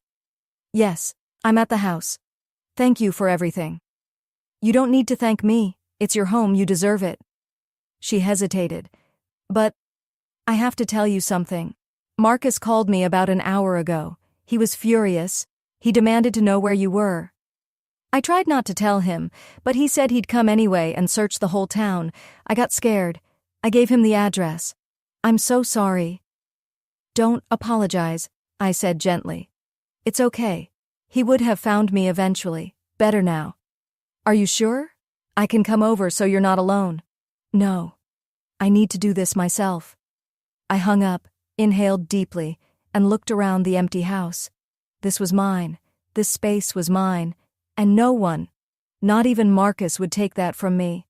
[SPEAKER 1] "Yes, I'm at the house. Thank you for everything." "You don't need to thank me. It's your home, you deserve it." She hesitated. "But I have to tell you something. Marcus called me about an hour ago. He was furious. He demanded to know where you were." I tried not to tell him, but he said he'd come anyway and search the whole town. I got scared. I gave him the address. "I'm so sorry." "Don't apologize," I said gently. "It's okay. He would have found me eventually. Better now." "Are you sure? I can come over so you're not alone." "No. I need to do this myself." I hung up, inhaled deeply, and looked around the empty house. This was mine. This space was mine. And no one, not even Marcus, would take that from me.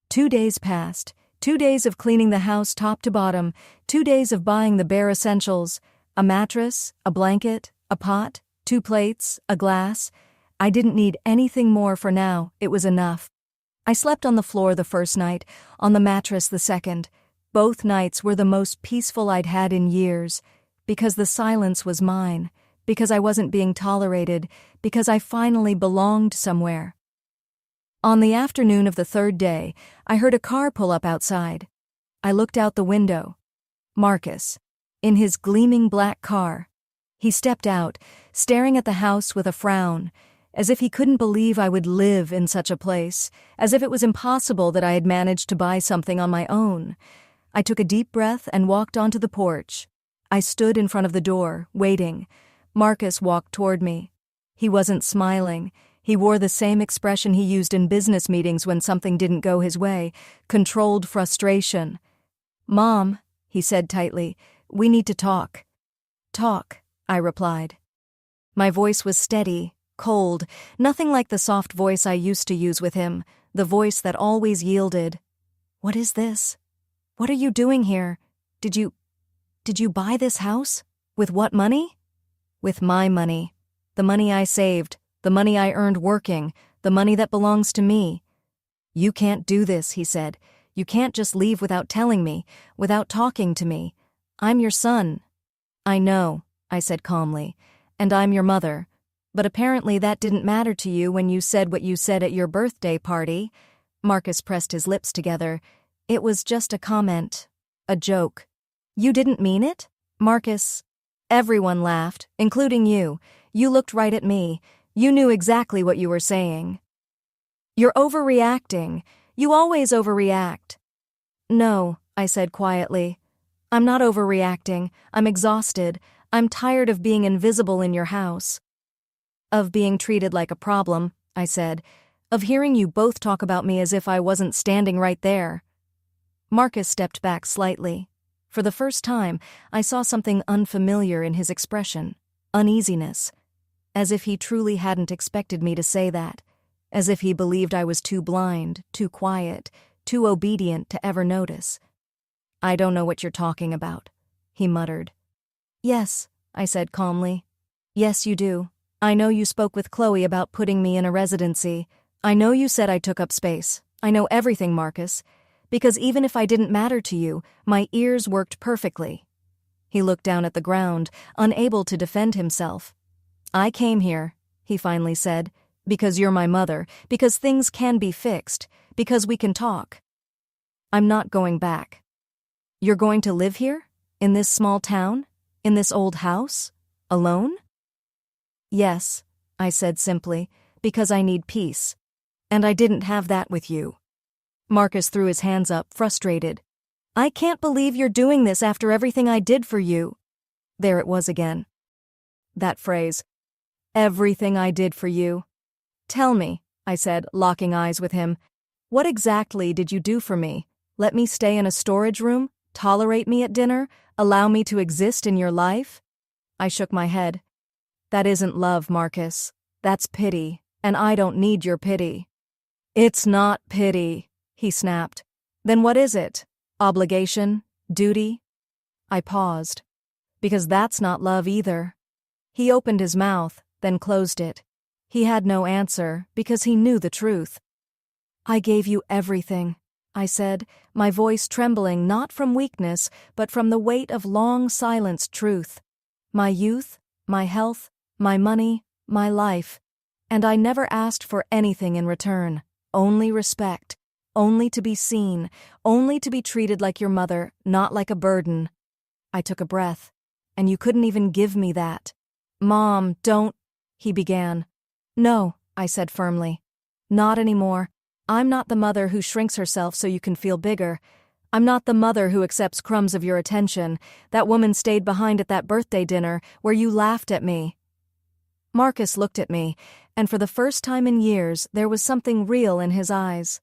[SPEAKER 1] 2 days passed. 2 days of cleaning the house top to bottom. 2 days of buying the bare essentials. A mattress, a blanket, a pot, 2 plates, a glass. I didn't need anything more for now. It was enough. I slept on the floor the first night, on the mattress the second. Both nights were the most peaceful I'd had in years, because the silence was mine, because I wasn't being tolerated, because I finally belonged somewhere. On the afternoon of the 3rd day, I heard a car pull up outside. I looked out the window. Marcus, in his gleaming black car. He stepped out, staring at the house with a frown, as if he couldn't believe I would live in such a place, as if it was impossible that I had managed to buy something on my own. I took a deep breath and walked onto the porch. I stood in front of the door, waiting. Marcus walked toward me. He wasn't smiling. He wore the same expression he used in business meetings when something didn't go his way, controlled frustration. "Mom," he said tightly, "we need to talk." "Talk," I replied. My voice was steady, cold, nothing like the soft voice I used to use with him, the voice that always yielded. "What is this? What are you doing here? Did you buy this house? With what money?" "With my money. The money I saved. The money I earned working, the money that belongs to me. You can't do this, he said. You can't just leave without telling me, without talking to me. I'm your son. I know, I said calmly, and I'm your mother. But apparently that didn't matter to you when you said what you said at your birthday party. Marcus pressed his lips together. It was just a comment. A joke. You didn't mean it? Marcus. Everyone laughed, including you. You looked right at me. You knew exactly what you were saying. You're overreacting. You always overreact. No, I said quietly. I'm not overreacting. I'm exhausted. I'm tired of being invisible in your house. Of being treated like a problem, I said. Of hearing you both talk about me as if I wasn't standing right there. Marcus stepped back slightly. For the first time, I saw something unfamiliar in his expression. Uneasiness. As if he truly hadn't expected me to say that. As if he believed I was too blind, too quiet, too obedient to ever notice. I don't know what you're talking about, he muttered. Yes, I said calmly. Yes, you do. I know you spoke with Chloe about putting me in a residency. I know you said I took up space. I know everything, Marcus. Because even if I didn't matter to you, my ears worked perfectly. He looked down at the ground, unable to defend himself. I came here, he finally said, because you're my mother, because things can be fixed, because we can talk. I'm not going back. You're going to live here? In this small town? In this old house? Alone? Yes, I said simply, because I need peace. And I didn't have that with you. Marcus threw his hands up, frustrated. I can't believe you're doing this after everything I did for you. There it was again. That phrase. Everything I did for you. Tell me, I said, locking eyes with him. What exactly did you do for me? Let me stay in a storage room? Tolerate me at dinner? Allow me to exist in your life? I shook my head. That isn't love, Marcus. That's pity, and I don't need your pity. It's not pity, he snapped. Then what is it? Obligation? Duty? I paused. Because that's not love either. He opened his mouth, then closed it. He had no answer, because he knew the truth. I gave you everything, I said, my voice trembling not from weakness, but from the weight of long-silenced truth. My youth, my health, my money, my life. And I never asked for anything in return. Only respect. Only to be seen. Only to be treated like your mother, not like a burden. I took a breath. And you couldn't even give me that. Mom, don't, he began. No, I said firmly. Not anymore. I'm not the mother who shrinks herself so you can feel bigger. I'm not the mother who accepts crumbs of your attention. That woman stayed behind at that birthday dinner where you laughed at me. Marcus looked at me, and for the first time in years there was something real in his eyes.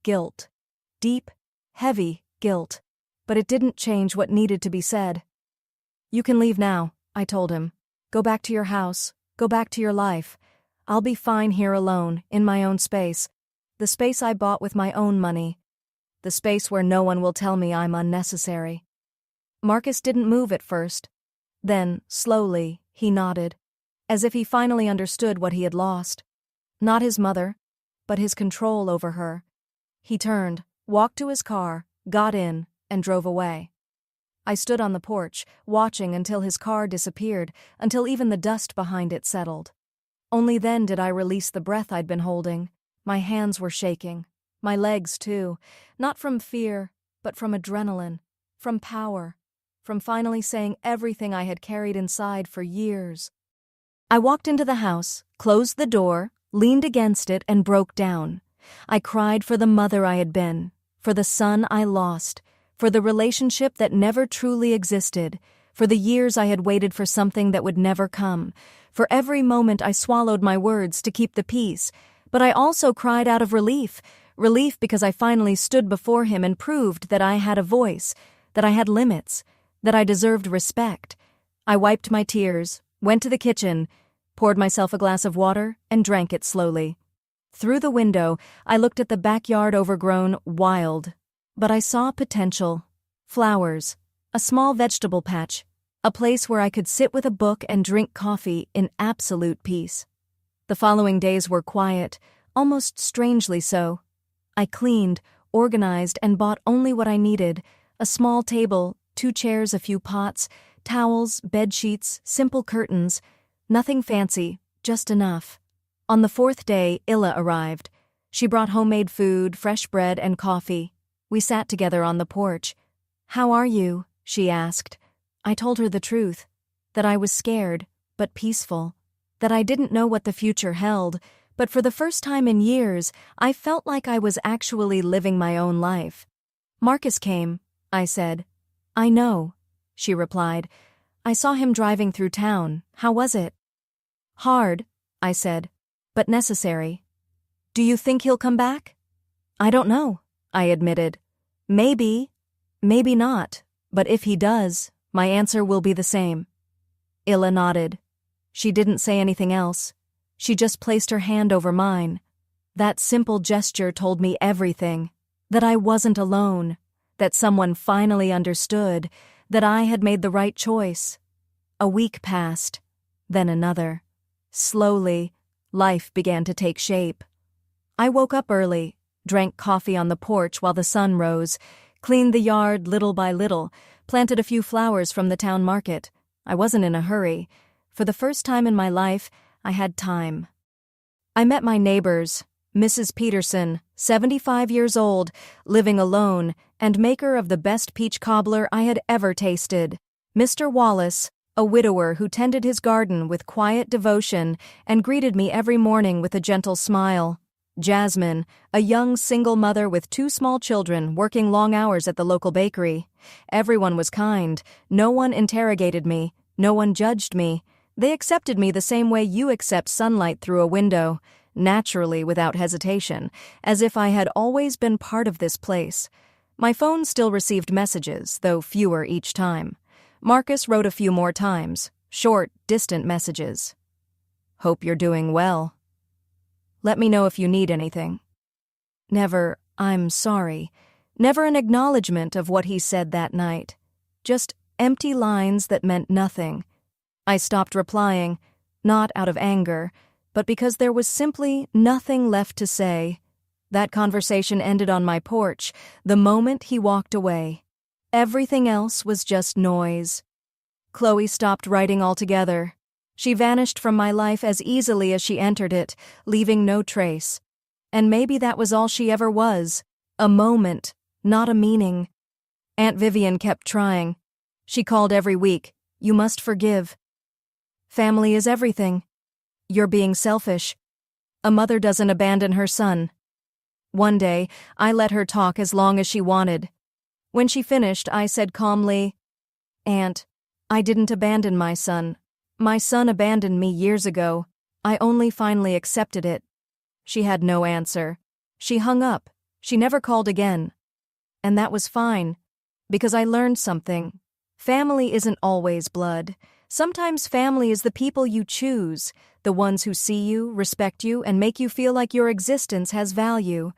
[SPEAKER 1] Guilt. Deep, heavy guilt. But it didn't change what needed to be said. You can leave now, I told him. Go back to your house. Go back to your life. I'll be fine here alone, in my own space. The space I bought with my own money. The space where no one will tell me I'm unnecessary. Marcus didn't move at first. Then, slowly, he nodded, as if he finally understood what he had lost. Not his mother, but his control over her. He turned, walked to his car, got in, and drove away. I stood on the porch, watching until his car disappeared, until even the dust behind it settled. Only then did I release the breath I'd been holding. My hands were shaking. My legs, too. Not from fear, but from adrenaline. From power. From finally saying everything I had carried inside for years. I walked into the house, closed the door, leaned against it, and broke down. I cried for the mother I had been, for the son I lost, for the relationship that never truly existed, for the years I had waited for something that would never come. For every moment I swallowed my words to keep the peace, but I also cried out of relief. Relief because I finally stood before him and proved that I had a voice, that I had limits, that I deserved respect. I wiped my tears, went to the kitchen, poured myself a glass of water, and drank it slowly. Through the window, I looked at the backyard overgrown, wild. But I saw potential. Flowers, a small vegetable patch, a place where I could sit with a book and drink coffee in absolute peace. The following days were quiet, almost strangely so. I cleaned, organized, and bought only what I needed: a small table, 2 chairs, a few pots, towels, bed sheets, simple curtains. Nothing fancy, just enough. On the 4th day, Illa arrived. She brought homemade food, fresh bread, and coffee. We sat together on the porch. "How are you?" she asked. I told her the truth, that I was scared, but peaceful, that I didn't know what the future held, but for the first time in years, I felt like I was actually living my own life. "Marcus came," I said. "I know," she replied. "I saw him driving through town. How was it?" "Hard," I said, "but necessary." "Do you think he'll come back?" "I don't know," I admitted. "Maybe, maybe not, but if he does, my answer will be the same." Illa nodded. She didn't say anything else. She just placed her hand over mine. That simple gesture told me everything: that I wasn't alone, that someone finally understood, that I had made the right choice. A week passed, then another. Slowly, life began to take shape. I woke up early, drank coffee on the porch while the sun rose, cleaned the yard little by little, planted a few flowers from the town market. I wasn't in a hurry. For the first time in my life, I had time. I met my neighbors: Mrs. Peterson, 75 years old, living alone, and maker of the best peach cobbler I had ever tasted; Mr. Wallace, a widower who tended his garden with quiet devotion and greeted me every morning with a gentle smile; Jasmine, a young single mother with 2 small children working long hours at the local bakery. Everyone was kind. No one interrogated me. No one judged me. They accepted me the same way you accept sunlight through a window, naturally, without hesitation, as if I had always been part of this place. My phone still received messages, though fewer each time. Marcus wrote a few more times, short, distant messages. "Hope you're doing well. Let me know if you need anything." Never, "I'm sorry." Never an acknowledgement of what he said that night. Just empty lines that meant nothing. I stopped replying, not out of anger, but because there was simply nothing left to say. That conversation ended on my porch, the moment he walked away. Everything else was just noise. Chloe stopped writing altogether. She vanished from my life as easily as she entered it, leaving no trace. And maybe that was all she ever was: a moment, not a meaning. Aunt Vivian kept trying. She called every week. "You must forgive. Family is everything. You're being selfish. A mother doesn't abandon her son." One day, I let her talk as long as she wanted. When she finished, I said calmly, "Aunt, I didn't abandon my son. My son abandoned me years ago. I only finally accepted it." She had no answer. She hung up. She never called again. And that was fine, because I learned something. Family isn't always blood. Sometimes family is the people you choose, the ones who see you, respect you, and make you feel like your existence has value.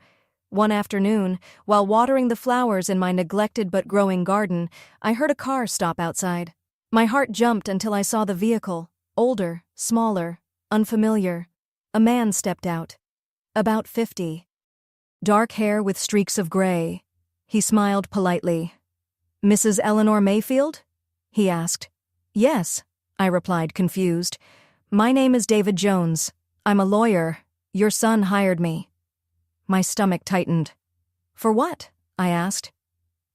[SPEAKER 1] One afternoon, while watering the flowers in my neglected but growing garden, I heard a car stop outside. My heart jumped until I saw the vehicle. Older, smaller, unfamiliar. A man stepped out. About 50. Dark hair with streaks of gray. He smiled politely. "Mrs. Eleanor Mayfield?" he asked. "Yes," I replied, confused. "My name is David Jones. I'm a lawyer. Your son hired me." My stomach tightened. "For what?" I asked.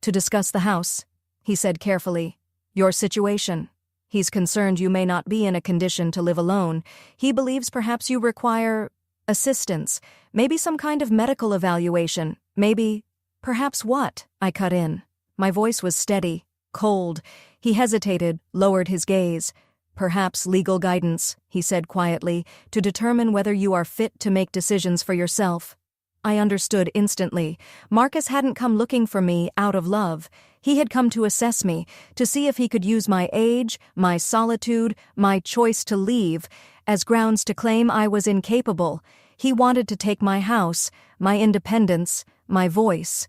[SPEAKER 1] "To discuss the house," he said carefully. "Your situation. He's concerned you may not be in a condition to live alone. He believes perhaps you require assistance, maybe some kind of medical evaluation, maybe—" "Perhaps what?" I cut in. My voice was steady, cold. He hesitated, lowered his gaze. "Perhaps legal guidance," he said quietly, "to determine whether you are fit to make decisions for yourself." I understood instantly. Marcus hadn't come looking for me out of love. He had come to assess me, to see if he could use my age, my solitude, my choice to leave, as grounds to claim I was incapable. He wanted to take my house, my independence, my voice.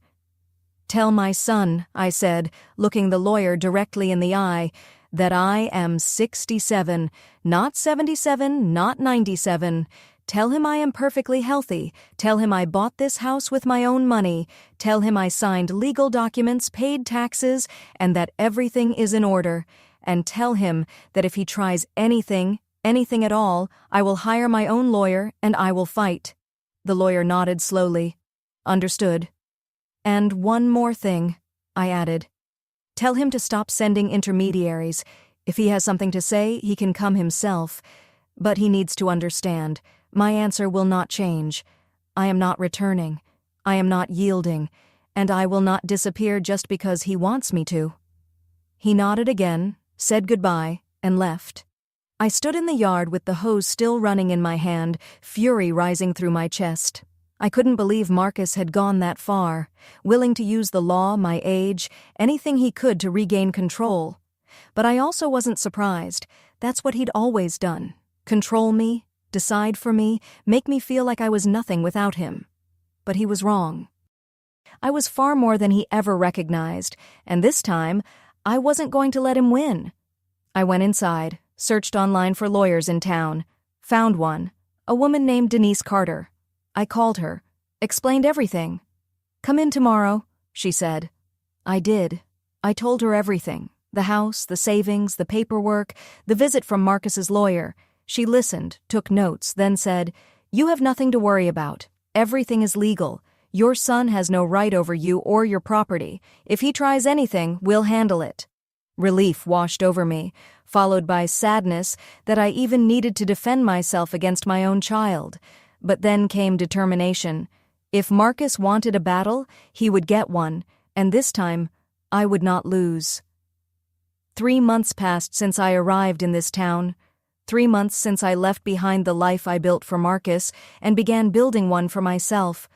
[SPEAKER 1] "Tell my son," I said, looking the lawyer directly in the eye, "that I am 67, not 77, not 97. Tell him I am perfectly healthy. Tell him I bought this house with my own money. Tell him I signed legal documents, paid taxes, and that everything is in order. And tell him that if he tries anything at all, I will hire my own lawyer and I will fight." The lawyer nodded slowly. "Understood." "And one more thing," I added. "Tell him to stop sending intermediaries. If he has something to say, he can come himself. But he needs to understand. My answer will not change. I am not returning. I am not yielding. And I will not disappear just because he wants me to." He nodded again, said goodbye, and left. I stood in the yard with the hose still running in my hand, fury rising through my chest. I couldn't believe Marcus had gone that far, willing to use the law, my age, anything he could to regain control. But I also wasn't surprised. That's what he'd always done. Control me, decide for me, make me feel like I was nothing without him. But he was wrong. I was far more than he ever recognized, and this time, I wasn't going to let him win. I went inside, searched online for lawyers in town, found one, a woman named Denise Carter. I called her, explained everything. "Come in tomorrow," she said. I did. I told her everything. The house, the savings, the paperwork, the visit from Marcus's lawyer. She listened, took notes, then said, "You have nothing to worry about. Everything is legal. Your son has no right over you or your property. If he tries anything, we'll handle it." Relief washed over me, followed by sadness that I even needed to defend myself against my own child. But then came determination. If Marcus wanted a battle, he would get one, and this time, I would not lose. 3 months passed since I arrived in this town. 3 months since I left behind the life I built for Marcus and began building one for myself.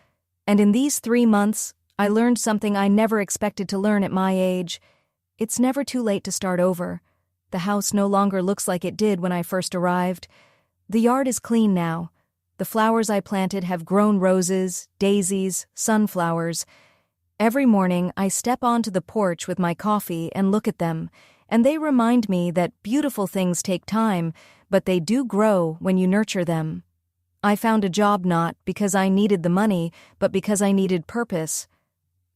[SPEAKER 1] And in these 3 months, I learned something I never expected to learn at my age. It's never too late to start over. The house no longer looks like it did when I first arrived. The yard is clean now. The flowers I planted have grown roses, daisies, sunflowers. Every morning I step onto the porch with my coffee and look at them, and they remind me that beautiful things take time, but they do grow when you nurture them. I found a job not because I needed the money, but because I needed purpose.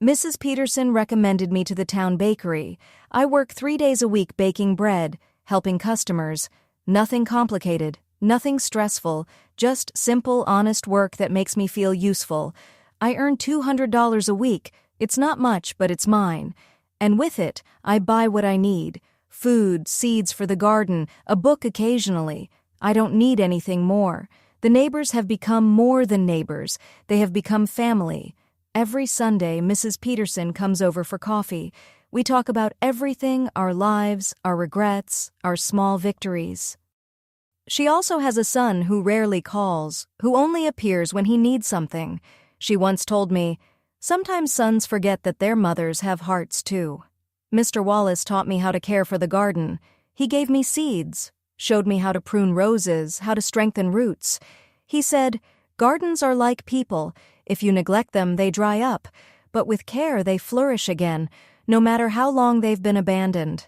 [SPEAKER 1] Mrs. Peterson recommended me to the town bakery. I work 3 days a week baking bread, helping customers. Nothing complicated. Nothing stressful, just simple, honest work that makes me feel useful. I earn $200 a week. It's not much, but it's mine. And with it, I buy what I need. Food, seeds for the garden, a book occasionally. I don't need anything more. The neighbors have become more than neighbors. They have become family. Every Sunday, Mrs. Peterson comes over for coffee. We talk about everything, our lives, our regrets, our small victories. She also has a son who rarely calls, who only appears when he needs something. She once told me, "Sometimes sons forget that their mothers have hearts too." Mr. Wallace taught me how to care for the garden. He gave me seeds, showed me how to prune roses, how to strengthen roots. He said, "Gardens are like people. If you neglect them, they dry up. But with care, they flourish again, no matter how long they've been abandoned."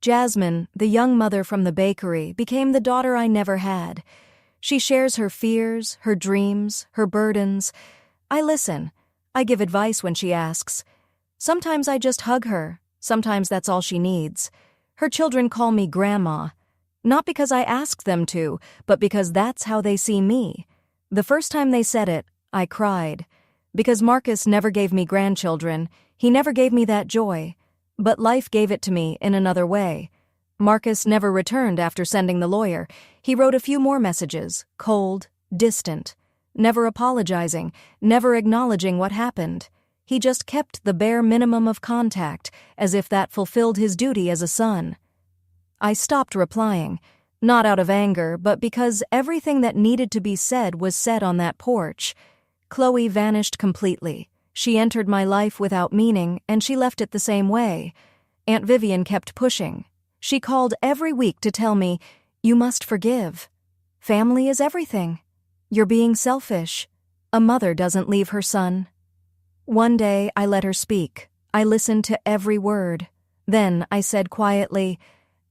[SPEAKER 1] Jasmine, the young mother from the bakery, became the daughter I never had. She shares her fears, her dreams, her burdens. I listen. I give advice when she asks. Sometimes I just hug her. Sometimes that's all she needs. Her children call me Grandma. Not because I asked them to, but because that's how they see me. The first time they said it, I cried. Because Marcus never gave me grandchildren. He never gave me that joy. But life gave it to me in another way. Marcus never returned after sending the lawyer. He wrote a few more messages, cold, distant, never apologizing, never acknowledging what happened. He just kept the bare minimum of contact, as if that fulfilled his duty as a son. I stopped replying, not out of anger, but because everything that needed to be said was said on that porch. Chloe vanished completely. She entered my life without meaning, and she left it the same way. Aunt Vivian kept pushing. She called every week to tell me, "You must forgive. Family is everything. You're being selfish. A mother doesn't leave her son." One day, I let her speak. I listened to every word. Then I said quietly,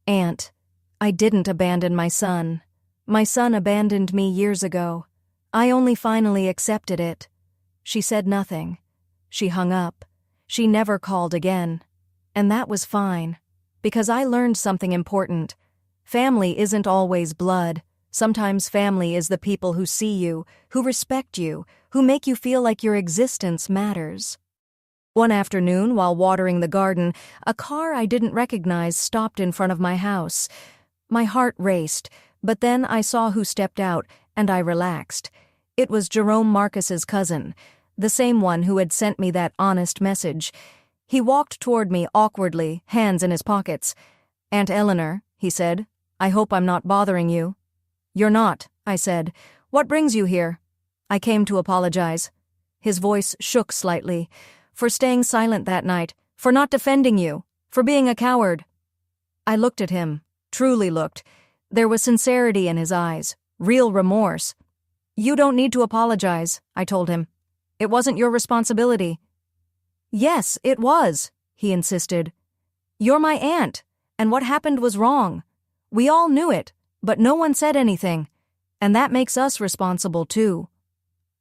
[SPEAKER 1] "Aunt, I didn't abandon my son. My son abandoned me years ago. I only finally accepted it." She said nothing. She hung up. She never called again. And that was fine, because I learned something important. Family isn't always blood. Sometimes family is the people who see you, who respect you, who make you feel like your existence matters. One afternoon, while watering the garden, a car I didn't recognize stopped in front of my house. My heart raced, but then I saw who stepped out, and I relaxed. It was Jerome Marcus's cousin, the same one who had sent me that honest message. He walked toward me awkwardly, hands in his pockets. "Aunt Eleanor," he said, "I hope I'm not bothering you." "You're not," I said. "What brings you here?" "I came to apologize." His voice shook slightly. "For staying silent that night, for not defending you, for being a coward." I looked at him, truly looked. There was sincerity in his eyes, real remorse. "You don't need to apologize," I told him. "It wasn't your responsibility." "Yes, it was," he insisted. "You're my aunt, and what happened was wrong. We all knew it, but no one said anything, and that makes us responsible too."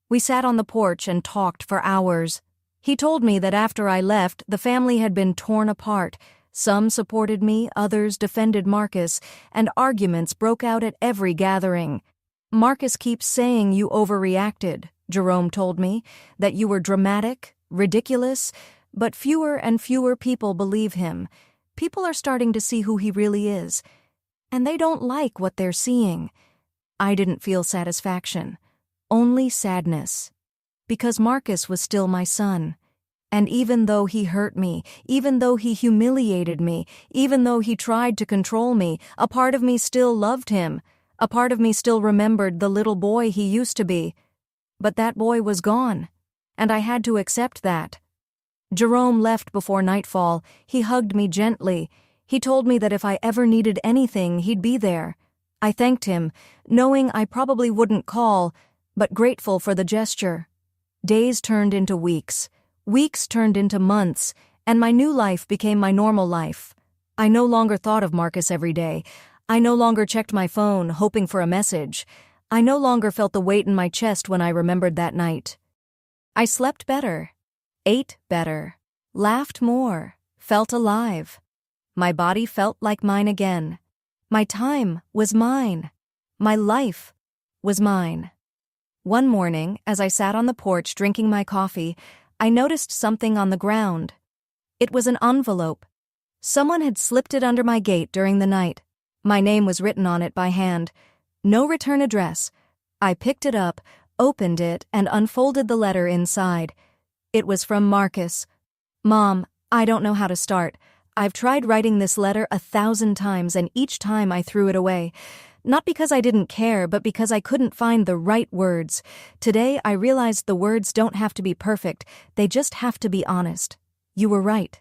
[SPEAKER 1] We sat on the porch and talked for hours. He told me that after I left, the family had been torn apart. Some supported me, others defended Marcus, and arguments broke out at every gathering. "Marcus keeps saying you overreacted," Jerome told me, "that you were dramatic, ridiculous, but fewer and fewer people believe him. People are starting to see who he really is, and they don't like what they're seeing." I didn't feel satisfaction, only sadness. Because Marcus was still my son. And even though he hurt me, even though he humiliated me, even though he tried to control me, a part of me still loved him. A part of me still remembered the little boy he used to be. But that boy was gone, and I had to accept that. Jerome left before nightfall. He hugged me gently. He told me that if I ever needed anything, he'd be there. I thanked him, knowing I probably wouldn't call, but grateful for the gesture. Days turned into weeks. Weeks turned into months, and my new life became my normal life. I no longer thought of Marcus every day. I no longer checked my phone, hoping for a message. I no longer felt the weight in my chest when I remembered that night. I slept better, ate better, laughed more, felt alive. My body felt like mine again. My time was mine. My life was mine. One morning, as I sat on the porch drinking my coffee, I noticed something on the ground. It was an envelope. Someone had slipped it under my gate during the night. My name was written on it by hand. No return address. I picked it up, opened it, and unfolded the letter inside. It was from Marcus. "Mom, I don't know how to start. I've tried writing this letter 1,000 times, and each time I threw it away. Not because I didn't care, but because I couldn't find the right words. Today, I realized the words don't have to be perfect. They just have to be honest. You were right.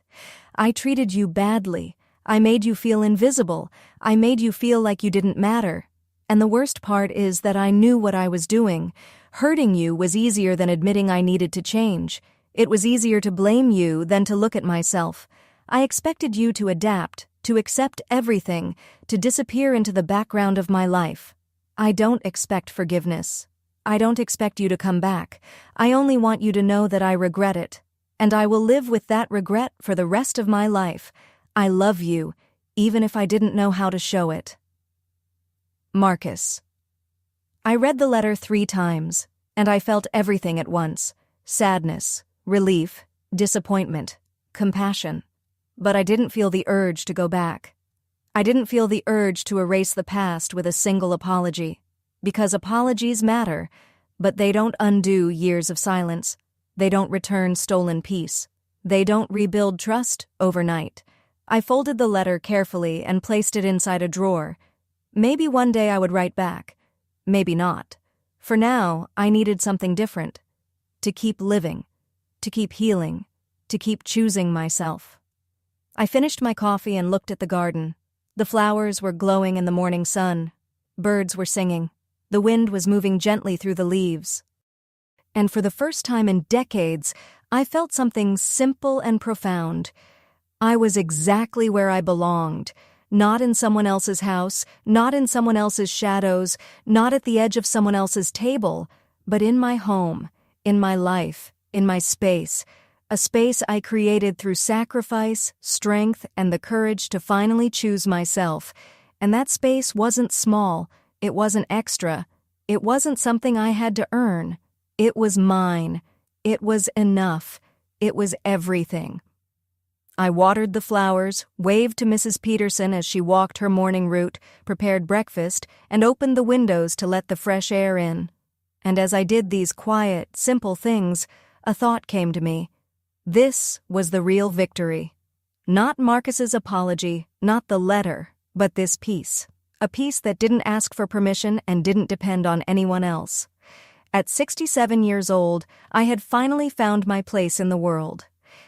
[SPEAKER 1] I treated you badly. I made you feel invisible. I made you feel like you didn't matter. And the worst part is that I knew what I was doing. Hurting you was easier than admitting I needed to change. It was easier to blame you than to look at myself. I expected you to adapt, to accept everything, to disappear into the background of my life. I don't expect forgiveness. I don't expect you to come back. I only want you to know that I regret it. And I will live with that regret for the rest of my life. I love you, even if I didn't know how to show it." Marcus. I read the letter 3 times, and I felt everything at once. Sadness, relief, disappointment, compassion. But I didn't feel the urge to go back. I didn't feel the urge to erase the past with a single apology. Because apologies matter, but they don't undo years of silence. They don't return stolen peace. They don't rebuild trust overnight. I folded the letter carefully and placed it inside a drawer. Maybe one day I would write back. Maybe not. For now, I needed something different. To keep living. To keep healing. To keep choosing myself. I finished my coffee and looked at the garden. The flowers were glowing in the morning sun. Birds were singing. The wind was moving gently through the leaves. And for the first time in decades, I felt something simple and profound. I was exactly where I belonged. Not in someone else's house, not in someone else's shadows, not at the edge of someone else's table, but in my home, in my life, in my space. A space I created through sacrifice, strength, and the courage to finally choose myself. And that space wasn't small, it wasn't extra, it wasn't something I had to earn. It was mine. It was enough. It was everything. I watered the flowers, waved to Mrs. Peterson as she walked her morning route, prepared breakfast, and opened the windows to let the fresh air in. And as I did these quiet, simple things, a thought came to me. This was the real victory. Not Marcus's apology, not the letter, but this peace. A peace that didn't ask for permission and didn't depend on anyone else. At 67 years old, I had finally found my place in the world.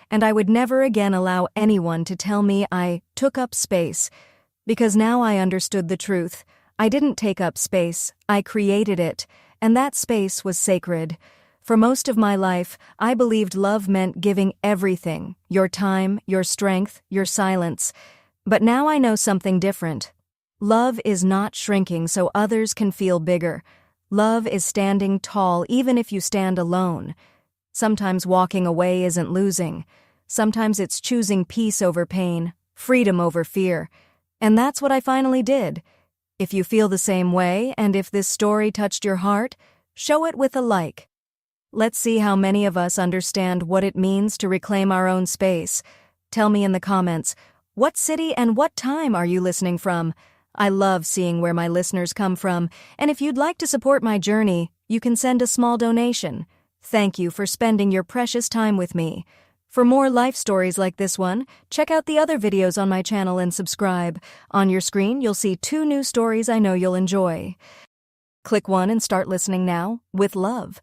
[SPEAKER 1] And I would never again allow anyone to tell me I took up space, because now I understood the truth. I didn't take up space, I created it, and that space was sacred. For most of my life, I believed love meant giving everything, your time, your strength, your silence. But now I know something different. Love is not shrinking so others can feel bigger. Love is standing tall even if you stand alone. Sometimes walking away isn't losing. Sometimes it's choosing peace over pain, freedom over fear. And that's what I finally did. If you feel the same way, and if this story touched your heart, show it with a like. Let's see how many of us understand what it means to reclaim our own space. Tell me in the comments, what city and what time are you listening from? I love seeing where my listeners come from, and if you'd like to support my journey, you can send a small donation. Thank you for spending your precious time with me. For more life stories like this one, check out the other videos on my channel and subscribe. On your screen, you'll see 2 new stories I know you'll enjoy. Click one and start listening now, with love.